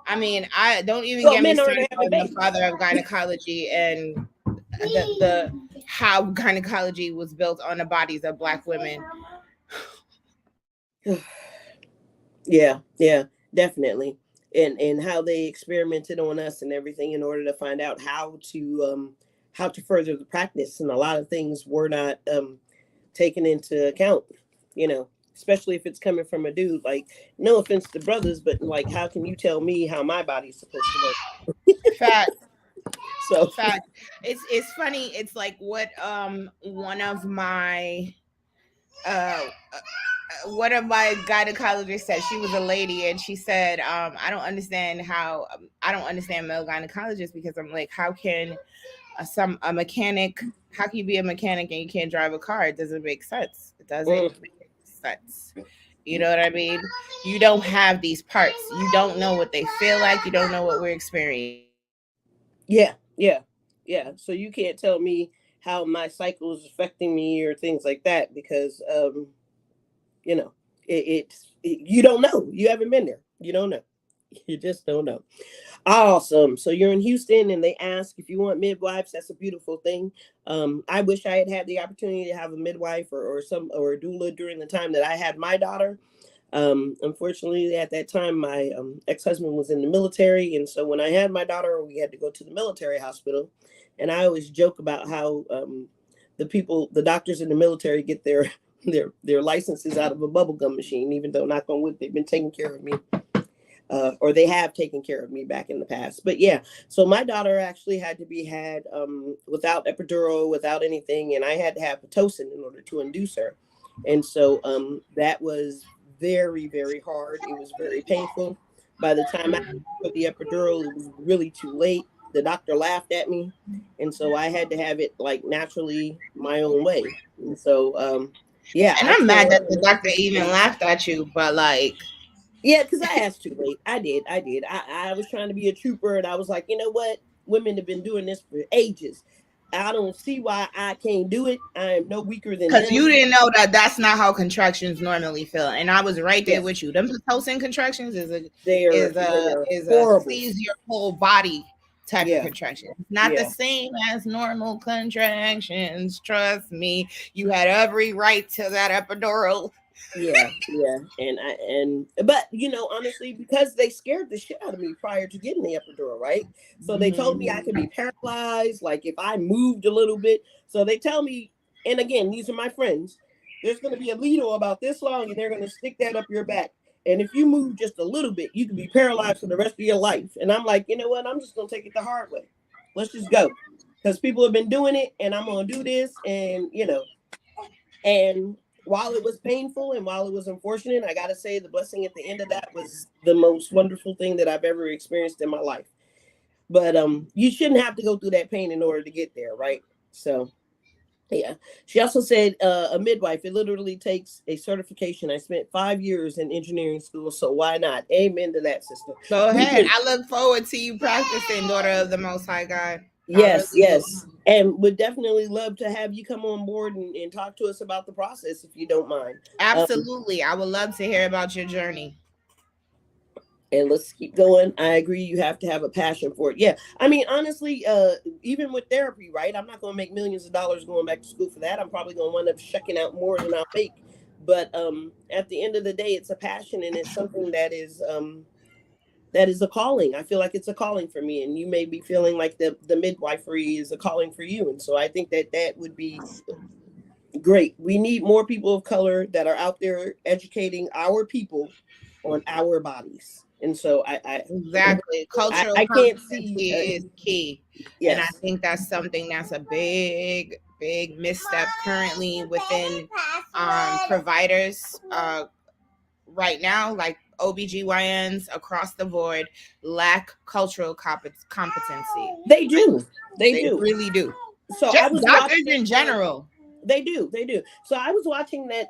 I mean, I don't even
Well,
get me
men
started
aren't having
on the
babies.
father of gynecology and the how gynecology was built on the bodies of black women.
Yeah, yeah, definitely. And how they experimented on us and everything in order to find out how to further the practice, and a lot of things were not taken into account, especially if it's coming from a dude. Like, no offense to brothers, but like, how can you tell me how my body's supposed to work?
Fact,
So
fact. It's funny. It's like what one of my uh one of my gynecologists said. She was a lady, and she said, I don't understand how I don't understand male gynecologists, because I'm like, how can a mechanic, how can you be a mechanic and you can't drive a car? It doesn't make sense. It doesn't
mm,
make sense. You know what I mean? You don't have these parts. You don't know what they feel like. You don't know what we're experiencing.
yeah, yeah, yeah. So you can't tell me how my cycle is affecting me or things like that, because you know you don't know. You haven't been there. You don't know. You just don't know. Awesome. So you're in Houston, and they ask if you want midwives. That's a beautiful thing. I wish I had the opportunity to have a midwife, or a doula during the time that I had my daughter. Unfortunately, at that time, my ex-husband was in the military, and so when I had my daughter, we had to go to the military hospital. And I always joke about how the doctors in the military get their their licenses out of a bubblegum machine, even though, knock on wood, they've been taking care of me, or they have taken care of me back in the past. But yeah, so my daughter actually had to be had without epidural, without anything, and I had to have pitocin in order to induce her. And so that was very, very hard. It was very painful. By the time I put the epidural, it was really too late. The doctor laughed at me, and so I had to have it like naturally my own way. And so yeah,
And
I
I'm mad that
tell
the doctor even laughed at you, but like,
yeah, because I asked too late. I did. I was trying to be a trooper, and I was like, you know what? Women have been doing this for ages. I don't see why I can't do it. I am no weaker than
because you
them.
didn't know that that's not how contractions normally feel, and I was right there with
Yes,
you. Them pitocin contractions
they are
is a
horrible.
seize your whole body type of
Yeah,
contraction. It's not the
yeah.
same as normal contractions. Trust me, you had every right to that epidural.
Yeah, but honestly, because they scared the shit out of me prior to getting the epidural, right? So they told me I could be
Mhm.
paralyzed, like if I moved a little bit. So they tell me, and again, these are my friends. There's going to be a needle about this long, and they're going to stick that up your back. And if you move just a little bit, you can be paralyzed for the rest of your life. And I'm like, you know what? I'm just going to take it the hard way. Let's just go, because people have been doing it, and I'm going to do this, and while it was painful and while it was unfortunate, I got to say the blessing at the end of that was the most wonderful thing that I've ever experienced in my life. But you shouldn't have to go through that pain in order to get there, right? So Yeah. She also said a midwife, it literally takes a certification. I spent 5 years in engineering school, so why not? Amen to that, sister.
Go ahead.
Listen,
I look forward to you practicing, daughter of the Most High God. I
yes,
really do.
yes. And would definitely love to have you come on board and talk to us about the process if you don't mind. Um,
Absolutely. I would love to hear about your journey.
and let's keep going. I agree, you have to have a passion for it. Yeah. I mean, honestly, even with therapy, right? I'm not gonna make millions of dollars going back to school for that. I'm probably gonna wind up shucking out more than I'll make. But at the end of the day, it's a passion and it's something that is a calling. I feel like it's a calling for me, and you may be feeling like the midwifery is a calling for you. And so I think that that would be great. We need more people of color that are out there educating our people on our bodies. And so
Exactly. Cultural
I can't see.
competency is key. And I
Yes,
think that's something that's a big, big misstep currently within providers right now, like OBGYNs across the board lack cultural competency.
they do. They
They
do.
really do.
So I
Just
was
doctors
watching.
in general.
They do. They do. So I was watching that,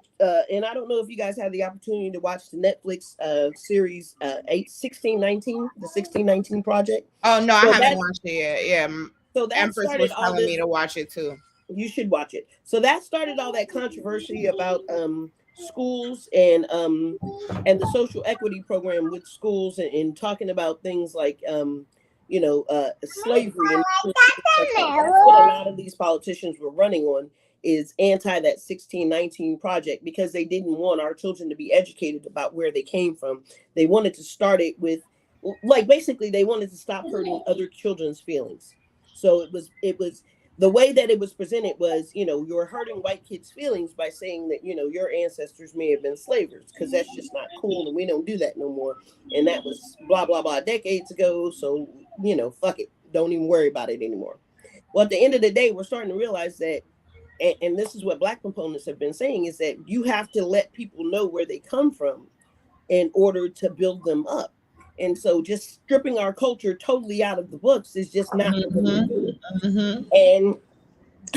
and I don't know if you guys had the opportunity to watch the Netflix series 1619, the 1619 Project.
Oh no, I
So
haven't
that
watched it yet. Yeah,
so that
Empress
started
was
all
telling me
this.
to watch it too.
You should watch it. So that started all that controversy about schools and the social equity program with schools and talking about things like slavery and like that. That's what a lot of these politicians were running on, is anti that 1619 project, because they didn't want our children to be educated about where they came from. They wanted to start it with, like, basically they wanted to stop hurting other children's feelings. So it was the way that it was presented was, you're hurting white kids' feelings by saying that, your ancestors may have been slavers, because that's just not cool and we don't do that no more. And that was blah, blah, blah decades ago. So, fuck it. Don't even worry about it anymore. Well, at the end of the day, we're starting to realize that, and this is what Black components have been saying, is that you have to let people know where they come from in order to build them up. And so just stripping our culture totally out of the books is just not the way to
Mm-hmm.
do it.
Mm-hmm.
And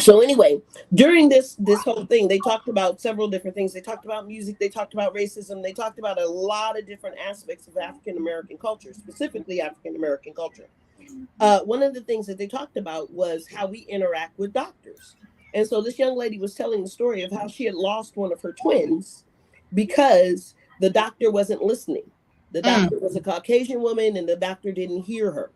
so anyway, during this whole thing, they talked about several different things. They talked about music, they talked about racism, they talked about a lot of different aspects of African American culture, specifically African American culture. One of the things that they talked about was how we interact with doctors. And so this young lady was telling the story of how she had lost one of her twins because the doctor wasn't listening. The
Mm.
doctor was a Caucasian woman and the doctor didn't hear her.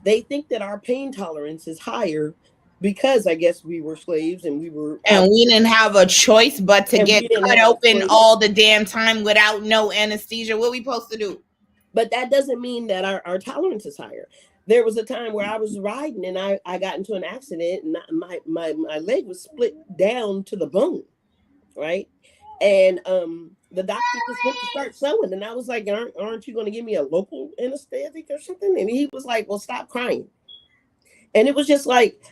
They think that our pain tolerance is higher because I guess we were slaves and we were
And
out
we didn't have a choice but to
and
get
we didn't
cut
have a
open
choice.
all the damn time without no anesthesia. What we supposed to do?
But that doesn't mean that our tolerance is higher. There was a time where I was riding and I got into an accident and my leg was split down to the bone, right? And the doctor just went to start sewing, and I was like, aren't you going to give me a local anesthetic or something? And he was like, well, stop crying. And it was just like,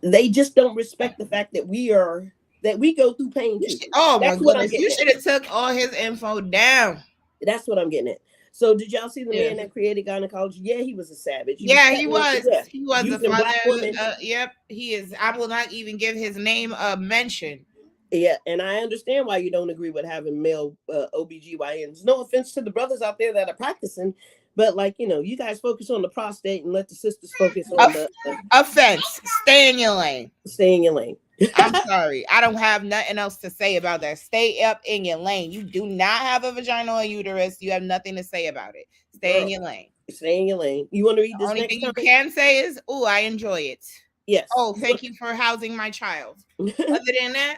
they just don't respect the fact that we go through pain too.
Oh my
That's what I'm
goodness! You
getting at.
should have took all his info down.
That's what I'm getting at. So did y'all see the
Yeah,
man that created gynecology? Yeah, he was a savage. He was
yeah, he
cutting
was.
yeah,
He was a
using
father.
black women.
Yep, he is. I will not even give his name a mention.
Yeah, and I understand why you don't agree with having male OBGYNs. No offense to the brothers out there that are practicing, but like, you guys focus on the prostate and let the sisters focus on
Off-
the
Offense. Stay in your lane.
stay in your lane.
I'm sorry. I don't have nothing else to say about that. Stay up in your lane. You do not have a vagina or uterus. You have nothing to say about it. Stay in
Girl,
your lane.
stay in your lane. You want to read
The
this
only
next
thing you
comment?
can say is, "Oh, I enjoy it."
Yes.
Oh, thank you for housing my child. Other than that,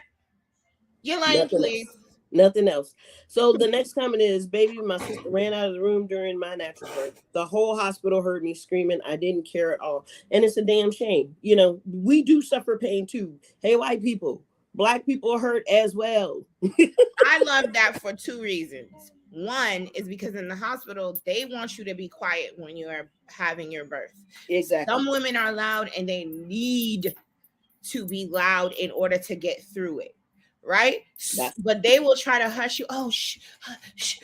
your lane,
Nothing
please.
else. Nothing else. So the next comment is, baby, my sister ran out of the room during my natural birth. The whole hospital heard me screaming. I didn't care at all. And it's a damn shame. We do suffer pain too. Hey, white people, black people hurt as well.
I love that for two reasons. One is because in the hospital, they want you to be quiet when you are having your birth.
Exactly.
Some women are loud and they need to be loud in order to get through it. Right?
That's
But they will try to hush you. Oh, shh, shh.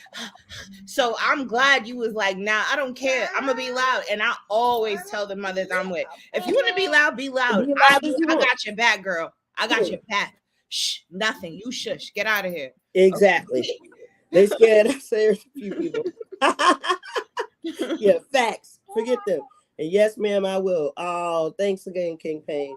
So I'm glad you was like, nah, I don't care. I'm gonna be loud. And I always tell the mothers I'm with, if you want to be loud, be loud.
be loud as you
I
want.
got your back, girl. I got your back. Shh, nothing. You shush. Get out of here.
Exactly.
Okay.
They scared. There's a few people. Yeah, facts. Forget them. And yes, ma'am, I will. Oh, thanks again, King Payne.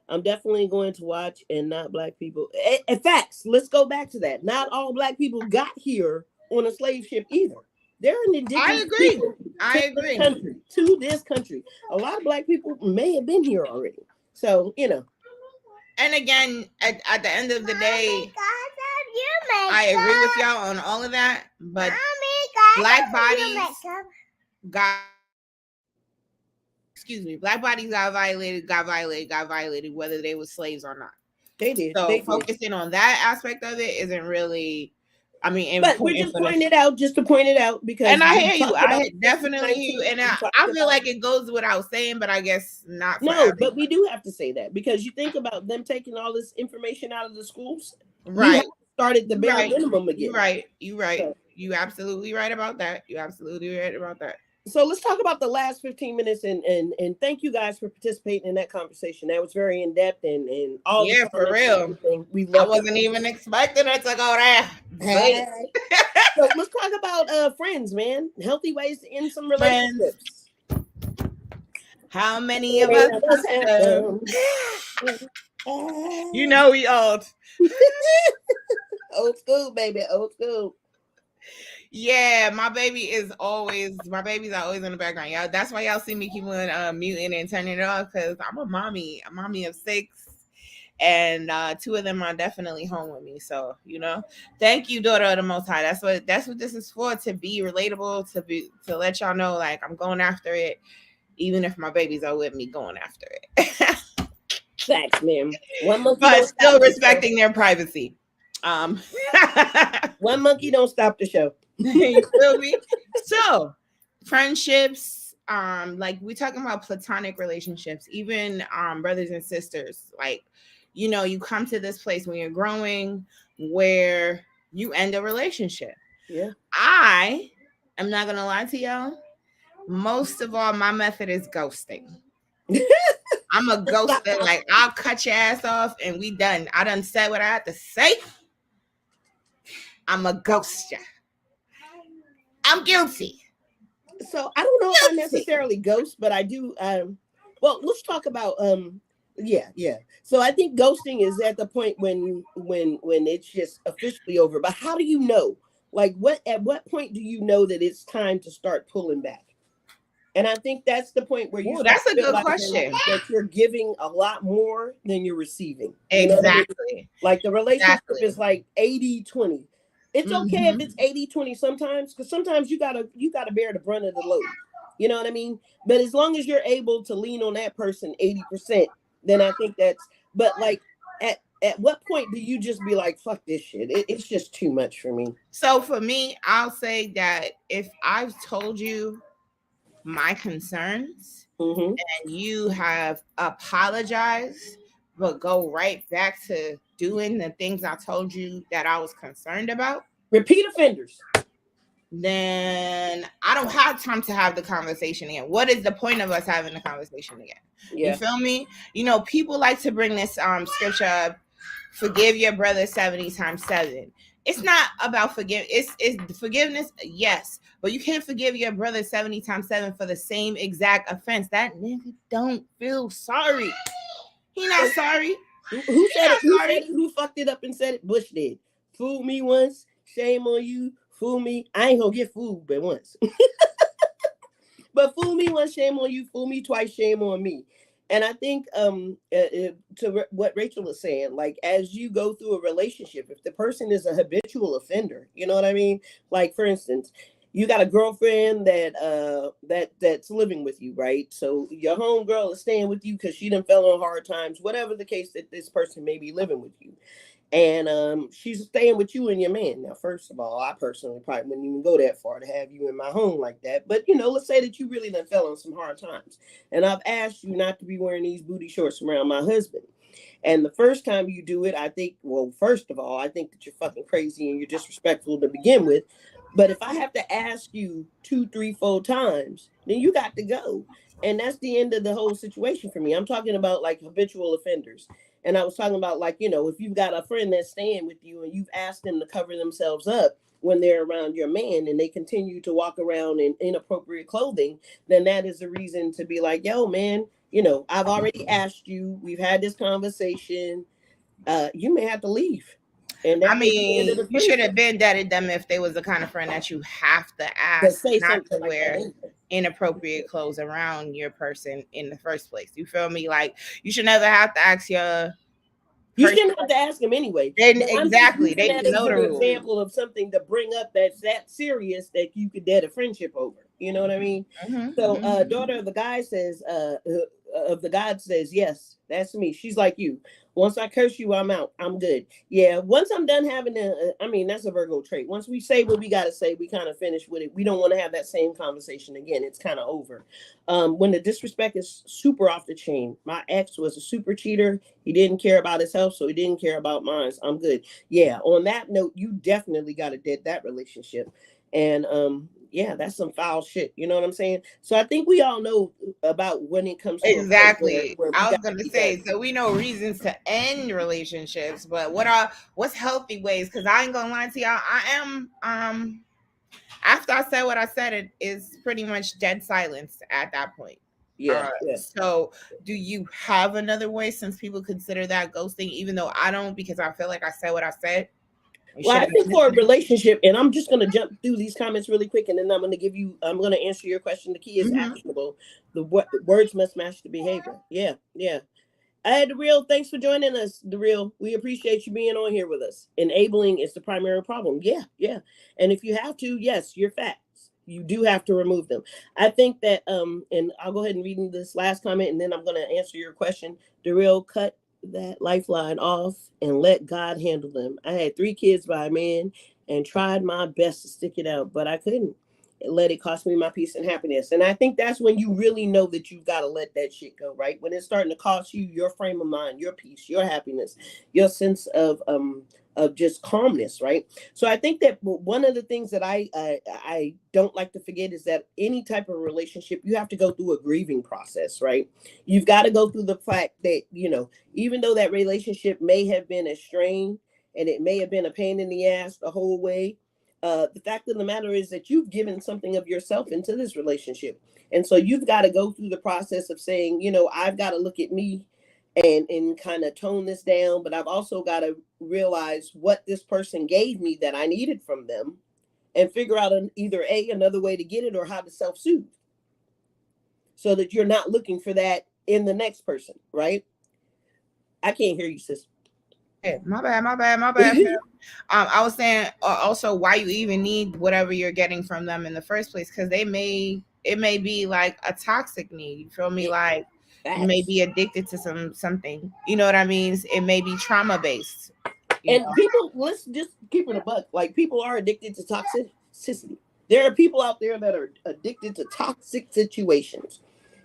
I'm definitely going to watch, and not black people. In facts, let's go back to that. Not all black people got here on a slave ship either. They're an
I
indigenous
agree.
people
I
to this
agree.
country. To this country, a lot of black people may have been here already. So
And again, at the end of the day, I agree with y'all on all of that. But black bodies got, black bodies got violated, whether they were slaves or not.
they did.
So
They did.
focusing on that aspect of it isn't really, I mean,
But we're
important
just
for the.
pointing it out, just to point it out, because
And I
we
hear you.
talked about
Definitely hear you.
19,
And
we
I
talked
feel
about.
like it goes without saying, but I guess not for
No, but
everyone.
we do have to say that, because you think about them taking all this information out of the schools. We
Right.
have to start at the bare
Right.
minimum
You
again.
right. You right.
So,
You absolutely right about that. You absolutely right about that.
so let's talk about the last 15 minutes, and thank you guys for participating in that conversation. That was very in depth, and all the
Yeah, for
comments and
real.
everything. We
I
love
wasn't even expecting it to go there. Hey,
So let's talk about friends, man. Healthy ways to end some
friends,
relationships.
how many of us have them? You know we old.
Old school, baby. Old school.
Yeah, my babies are always in the background. Y'all, that's why y'all see me keep on muting and turning it off, because I'm a mommy of 6, and 2 of them are definitely home with me. So thank you, daughter of the Most High. That's what this is for, to be relatable, to let y'all know, like, I'm going after it, even if my babies are with me going after it.
Facts, ma'am. One monkey
But
don't
still
stop the
respecting their privacy.
show. One monkey don't stop the show.
You feel me? So, friendships, like, we talking about platonic relationships, even brothers and sisters. Like, you come to this place when you're growing where you end a relationship.
Yeah.
I am not gonna lie to y'all. Most of all, my method is ghosting. I'm a ghoster. Like, I'll cut your ass off and we done. I done said what I had to say. I'm a ghoster. I'm guilty.
So I don't know if I necessarily ghost, but I do. Well, let's talk about. Yeah. So I think ghosting is at the point when it's just officially over. But how do you know? Like, at what point do you know that it's time to start pulling back? And I think that's the point where you.
Ooh, that's a good
realizing
question.
That you're giving a lot more than you're receiving. You know what I mean?
Exactly.
Like, the relationship
Exactly.
is like 80-20. It's okay if it's 80-20 sometimes, because sometimes you gotta bear the brunt of the load. You know what I mean? But as long as you're able to lean on that person 80%, then I think that's. But like, at what point do you just be like, fuck this shit? It's just too much for me.
So for me, I'll say that if I've told you my concerns
Mm-hmm.
and you have apologized, but go right back to doing the things I told you that I was concerned about,
Repeat offenders.
then I don't have time to have the conversation again. What is the point of us having the conversation again?
Yeah.
You feel me? People like to bring this scripture up, forgive your brother 70 times 7. It's not about it's forgiveness, yes, but you can't forgive your brother 70 times 7 for the same exact offense. That nigga don't feel sorry. He not sorry.
Who said it? Who said it? Who fucked it up and said it? Bush did. Fool me once, shame on you. Fool me. I ain't gonna get fooled but once. But fool me once, shame on you. Fool me twice, shame on me. And I think to what Rachel is saying, like, as you go through a relationship, if the person is a habitual offender, you know what I mean? Like, for instance, you got a girlfriend that's living with you, right? So your homegirl is staying with you because she done fell on hard times, whatever the case, that this person may be living with you. And she's staying with you and your man. Now, first of all, I personally probably wouldn't even go that far to have you in my home like that. But, let's say that you really done fell on some hard times. And I've asked you not to be wearing these booty shorts around my husband. And the first time you do it, I think, well, first of all, I think that you're fucking crazy and you're disrespectful to begin with. But if I have to ask you 2, 3, 4 times, then you got to go. And that's the end of the whole situation for me. I'm talking about, like, habitual offenders. And I was talking about, like, if you've got a friend that's staying with you and you've asked them to cover themselves up when they're around your man and they continue to walk around in inappropriate clothing, then that is a reason to be like, yo, man, I've already asked you, we've had this conversation, you may have to leave. And
I
that may be the end of
mean,
the
you should
friendship.
have been deaded them if they was the kind of friend that you have to
To
ask
say
not to
something like that
wear
anyway.
inappropriate clothes around your person in the first place. You feel me? Like, you should never have to ask your
You
person.
shouldn't have to ask him anyway.
Then
But I'm just
exactly,
using
they
that
just
as
know
an
the rules.
example of something to bring up that's that serious that you could dead a friendship over. You know what I mean?
Hmm.
So,
Hmm.
daughter of the guy says, of the God says, yes, that's me. She's like you. Once I curse you, I'm out. I'm good. Yeah. Once I'm done having I mean, that's a Virgo trait. Once we say what we got to say, we kind of finish with it. We don't want to have that same conversation again. It's kind of over. When the disrespect is super off the chain, my ex was a super cheater. He didn't care about his health, so he didn't care about mine. I'm good. Yeah. On that note, you definitely got to dead that relationship. And yeah, that's some foul shit. You know what I'm saying? So I think we all know about when it comes to a point where,
Exactly.
we
I was
got to
gonna
be done.
say, so we know reasons to end relationships, but what's healthy ways? Because I ain't gonna lie to y'all, I am after I said what I said, it is pretty much dead silence at that point.
Yeah, yeah.
So do you have another way, since people consider that ghosting, even though I don't, because I feel like I said what I said? You
Well,
should
I
have
think for a
listened.
relationship, and I'm just going to jump through these comments really quick, and then I'm going to answer your question. The key is
Hmm.
actionable. The words must match the behavior. Yeah, yeah. I had the real. Thanks for joining us, the real. We appreciate you being on here with us. Enabling is the primary problem. Yeah, yeah. And if you have to, yes, you're facts. You do have to remove them. I think that and I'll go ahead and read this last comment, and then I'm going to answer your question. The real, cut that lifeline off and let God handle them. I had 3 kids by a man and tried my best to stick it out, but I couldn't. Let it cost me my peace and happiness. And I think that's when you really know that you've got to let that shit go, right? When it's starting to cost you your frame of mind, your peace, your happiness, your sense of just calmness, right? So I think that one of the things that I don't like to forget is that any type of relationship, you have to go through a grieving process, right? You've got to go through the fact that, even though that relationship may have been a strain and it may have been a pain in the ass the whole way, the fact of the matter is that you've given something of yourself into this relationship. And so you've got to go through the process of saying, I've got to look at me and kind of tone this down, but I've also got to realize what this person gave me that I needed from them and figure out either another way to get it or how to self-soothe so that you're not looking for that in the next person, right? I can't hear you, sis.
Yeah, my bad. Fam. I was saying also why you even need whatever you're getting from them in the first place, because it may be like a toxic need. You feel me?
Yeah,
Like, you may
facts.
be addicted to something. You know what I mean? It may be trauma based. You
And
know.
people, let's just keep it a buck. Like, people are addicted to toxicity. There are people out there that are addicted to toxic situations,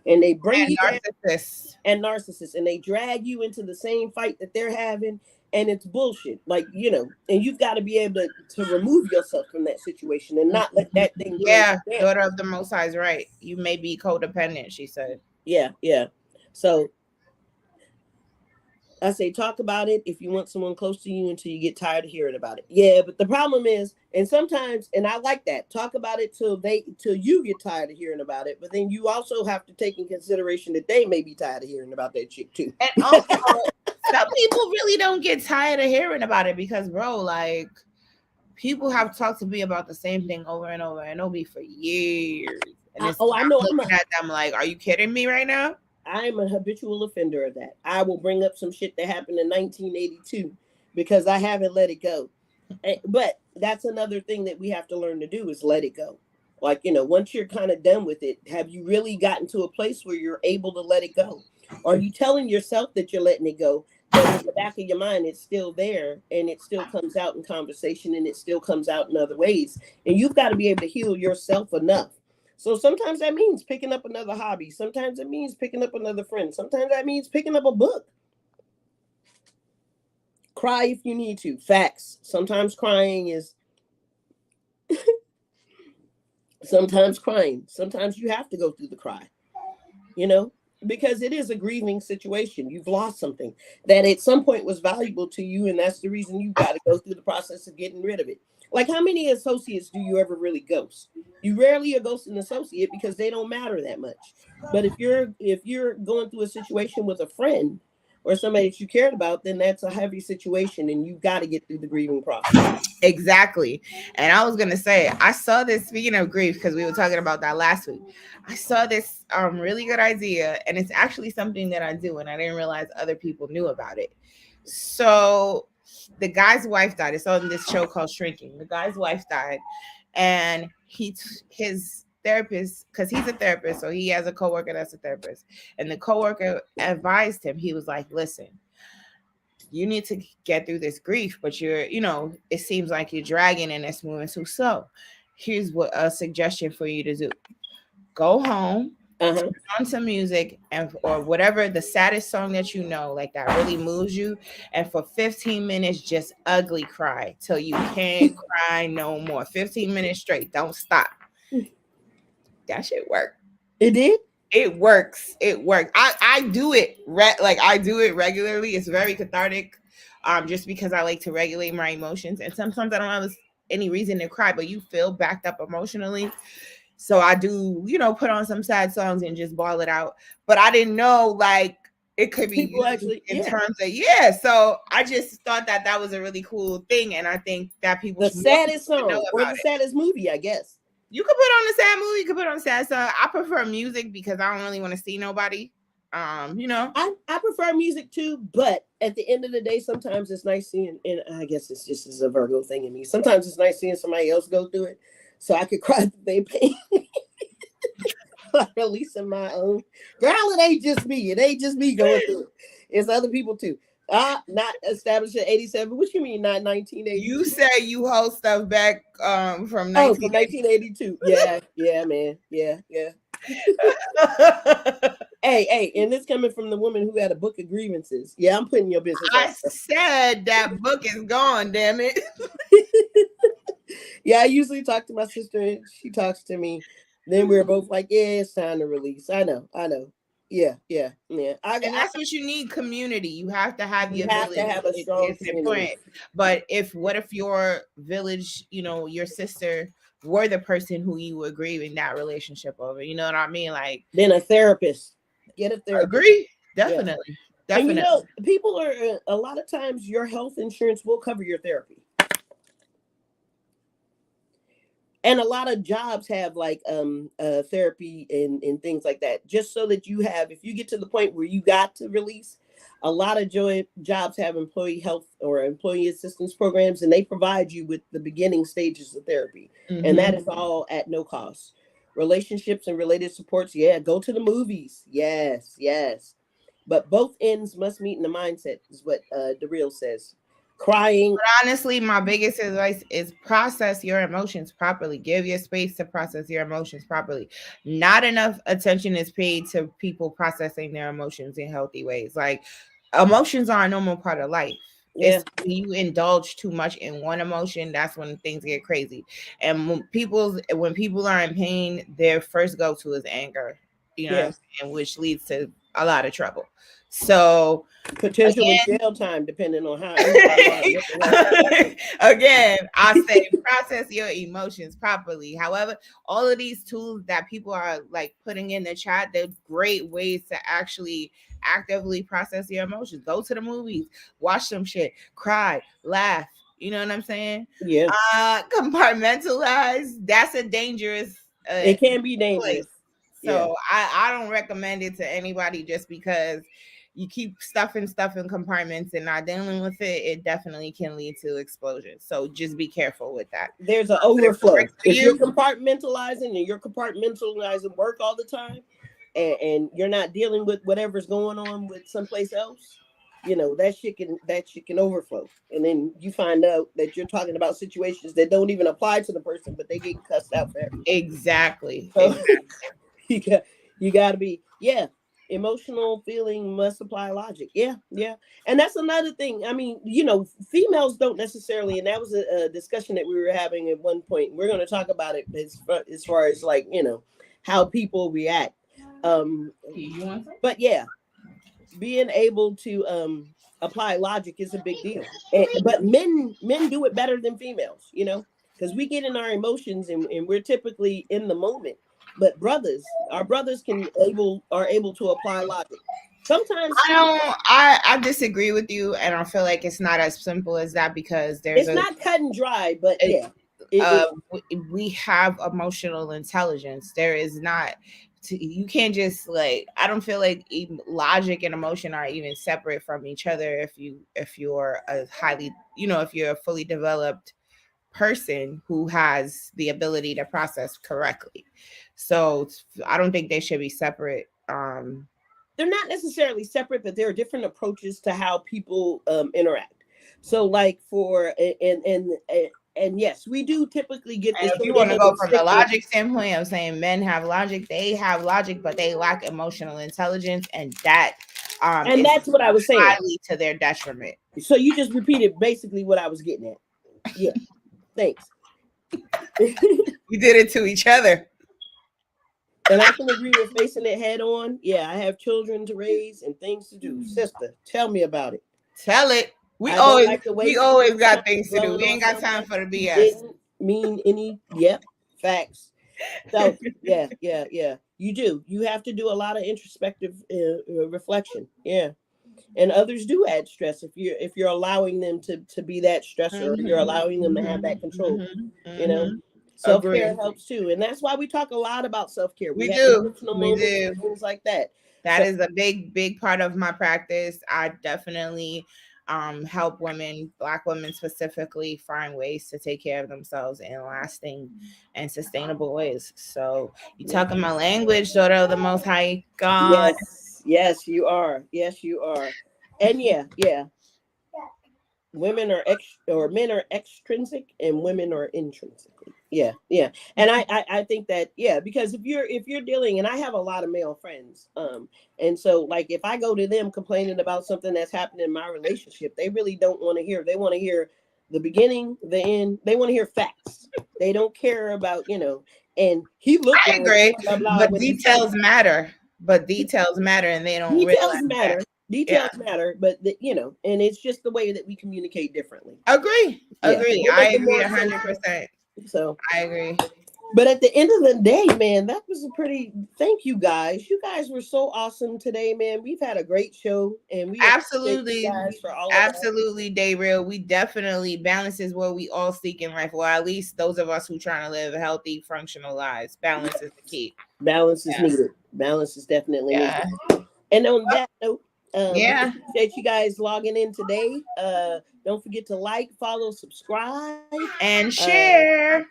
and they bring
And
you down.
narcissists.
And narcissists, and they drag you into the same fight that they're having, and it's bullshit. Like, and you've got to be able to remove yourself from that situation and not let
Mhm.
that thing bring
Yeah,
you down.
daughter of the Most High is right. You may be codependent, she said.
Yeah, yeah. So I say, talk about it if you want someone close to you until you get tired of hearing about it. Yeah, but the problem is, and sometimes, and I like that, talk about it till you get tired of hearing about it. But then you also have to take in consideration that they may be tired of hearing about that shit too.
And also, some people really don't get tired of hearing about it because, bro, like, people have talked to me about the same thing over and over, and it'll be for years. And
I
I'm
know
looking at them like, are you kidding me right now?
I'm a habitual offender of that. I will bring up some shit that happened in 1982 because I haven't let it go. But that's another thing that we have to learn to do is let it go. Like, once you're kind of done with it, have you really gotten to a place where you're able to let it go? Are you telling yourself that you're letting it go, but in the back of your mind, it's still there and it still comes out in conversation and it still comes out in other ways? And you've got to be able to heal yourself enough. So sometimes that means picking up another hobby. Sometimes it means picking up another friend. Sometimes that means picking up a book. Cry if you need to. Facts. Sometimes crying is sometimes crying. Sometimes you have to go through the cry. You know? because it is a grieving situation. You've lost something that at some point was valuable to you, and that's the reason you got to go through the process of getting rid of it. Like, how many associates do you ever really ghost? You rarely a ghost an associate because they don't matter that much. But if you're going through a situation with a friend or somebody that you cared about, then that's a heavy situation, and you got to get through the grieving process.
Exactly. And I was gonna say, I saw this, speaking of grief, because we were talking about that last week. I saw this really good idea, and it's actually something that I do, and I didn't realize other people knew about it. So the guy's wife died. It's on this show called Shrinking. The guy's wife died, and his therapist, because he's a therapist, so he has a coworker that's a therapist, and the coworker advised him. He was like, "Listen, you need to get through this grief, but it seems like you're dragging and it's moving too slow. Here's what a suggestion for you to do: go home,
Uh-huh.
on some music, and or whatever the saddest song that you know, like that really moves you, and for 15 minutes just ugly cry till you can't cry no more. 15 minutes straight, don't stop." That shit work.
It did.
It works. It works. I do it I do it regularly. It's very cathartic. Just because I like to regulate my emotions, and sometimes I don't have any reason to cry, but you feel backed up emotionally. So I do, put on some sad songs and just ball it out. But I didn't know like it could be
People
used
actually,
in
yeah.
terms of So I just thought that that was a really cool thing, and I think that people
The
more
saddest
people should know
song or
about
the
it.
saddest movie, I guess.
You could put on a sad movie. You could put on a sad song. I prefer music because I don't really want to see nobody. You know.
I prefer music too, but at the end of the day, sometimes it's nice seeing, and I guess it's just as a Virgo thing in me. Sometimes it's nice seeing somebody else go through it, so I could cry through their pain. Releasing my own. Girl, it ain't just me. It ain't just me going through it. It's other people too. Not established in 87. What you mean, not 1982?
You say you hold stuff back from
Oh, from
1980.
1982. Yeah, man. Yeah. Hey, and this coming from the woman who had a book of grievances. Yeah, I'm putting your business
I
out
said that book is gone, damn it.
there. Yeah, I usually talk to my sister and she talks to me. Then we're both like, yeah, it's time to release. I know. Yeah.
And that's what you need, community. You have to have
You
your
have to
village.
have a strong
It's
community.
important. But what if your village, your sister were the person who you were grieving that relationship over? You know what I mean? Like,
Then a therapist. Get a therapist.
agree?
Yeah.
Definitely.
And
Definitely.
people are a lot of times your health insurance will cover your therapy. And a lot of jobs have like therapy and things like that, just so that you have, if you get to the point where you got to release, a lot of jobs have employee health or employee assistance programs, and they provide you with the beginning stages of therapy, and that is all at no cost. Relationships and related supports, yeah, go to the movies, yes, but both ends must meet in the mindset is what the real says. Crying.
Honestly, my biggest advice is process your emotions properly. Give your space to process your emotions properly. Not enough attention is paid to people processing their emotions in healthy ways. Like, emotions are a normal part of life.
Yeah,
It's when you indulge too much in one emotion, that's when things get crazy. And when people are in pain, their first go to is anger. You know what
yeah.
I'm saying? Which leads to a lot of trouble. So
Potentially jail time, depending on how angry you are and what the hell happened.
again, I say process your emotions properly. However, all of these tools that people are like putting in the chat, they're great ways to actually actively process your emotions. Go to the movies, watch some shit, cry, laugh. You know what I'm saying?
Yeah,
Compartmentalize. That's a dangerous
it can be
place.
dangerous. Yeah,
So I don't recommend it to anybody just because you keep stuffing stuff in compartments and not dealing with it. It definitely can lead to explosions. So just be careful with that.
there's an
But if it
overflow.
works for
If you're
you,
compartmentalizing and you're compartmentalizing work all the time, and you're not dealing with whatever's going on with someplace else, that shit can overflow, and then you find out that you're talking about situations that don't even apply to the person, but they get cussed out for everything.
exactly.
So you got you got to be, yeah, emotional feeling must apply logic. Yeah, and that's another thing. I mean, females don't necessarily, and that was a discussion that we were having at one point. We're going to talk about it as far as like how people react.
You want some?
But yeah, being able to apply logic is a big deal. But men do it better than females, you know, because we get in our emotions and we're typically in the moment. But our brothers are able to apply logic. Sometimes
I don't. I disagree with you, and I feel like it's not as simple as that because there's
it's
a
not cut and dry, but
it,
yeah, it
we have emotional intelligence. There is not. You can't just like. I don't feel like logic and emotion are even separate from each other. If you're a highly, if you're a fully developed person who has the ability to process correctly. So I don't think they should be separate.
they're not necessarily separate, but there are different approaches to how people interact. So, like and yes, we do typically get
And
the
if you
short
want to
end of
go
the
from the
stick.
logic standpoint, I'm saying men have logic, they have logic, but they lack emotional intelligence, and that
And
is
that's what I was saying.
highly to their detriment.
So you just repeated basically what I was getting at. Yeah, thanks.
We did it to each other.
And I can agree with facing it head on. Yeah, I have children to raise and things to do. Sister, tell me about it.
Tell it. We
I don't
always
like to
we
waste too
always
much time
got things to do.
dwelling
We
on
ain't got time
something
for the
who
BS.
didn't mean any. Yep, facts. So yeah. You do. You have to do a lot of introspective reflection. Yeah, and others do add stress if you're allowing them to be that stressor, or you're allowing them to have that control. You know, self care
Agree.
helps too, and that's why we talk a lot about self care. We
We
have
do.
intentional
We
moments
do.
and things like that.
That
So
is a big part of my practice. I definitely help women, black women specifically, find ways to take care of themselves in lasting and sustainable ways. So you
yeah.
talking my language, daughter of the most high God.
Yes, you are. Yes, you are. And yeah. Women are or men are extrinsic and women are intrinsically. Yeah. And I think that, yeah, because if you're dealing, and I have a lot of male friends, and so like if I go to them complaining about something that's happened in my relationship, they really don't want to hear. They want to hear the beginning, the end. They want to hear facts. They don't care about, and he looked
I
like
agree,
blah blah blah
but
when he said
details matter. But details matter, and they don't
details
realize that.
matter.
Yeah,
Details matter, but and it's just the way that we communicate differently.
agree,
Yeah,
agree.
we're
I
making
agree
more
a
sense.
100%.
So,
I agree.
but at the end of the day, man, that was a pretty. Thank you guys. You guys were so awesome today, man. We've had a great show, and we appreciate you
Absolutely,
guys for all of that.
absolutely, Dayril. We definitely balance is what we all seek in life. Well, at least those of us who trying to live healthy, functional lives. Balance is the key.
Balance is
Yeah,
needed. Balance is definitely needed.
yeah,
And on that note, we
yeah.
appreciate you guys logging in today. Don't forget to like, follow, subscribe,
And
uh,
share.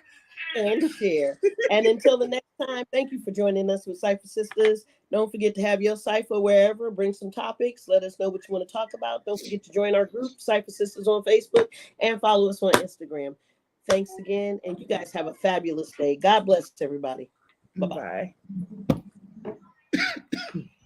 and share. And until the next time, thank you for joining us with Cypher Sisters. Don't forget to have your cipher wherever. Bring some topics. Let us know what you want to talk about. Don't forget to join our group, Cypher Sisters, on Facebook, and follow us on Instagram. Thanks again, and you guys have a fabulous day. God bless everybody. Bye bye.
Bye.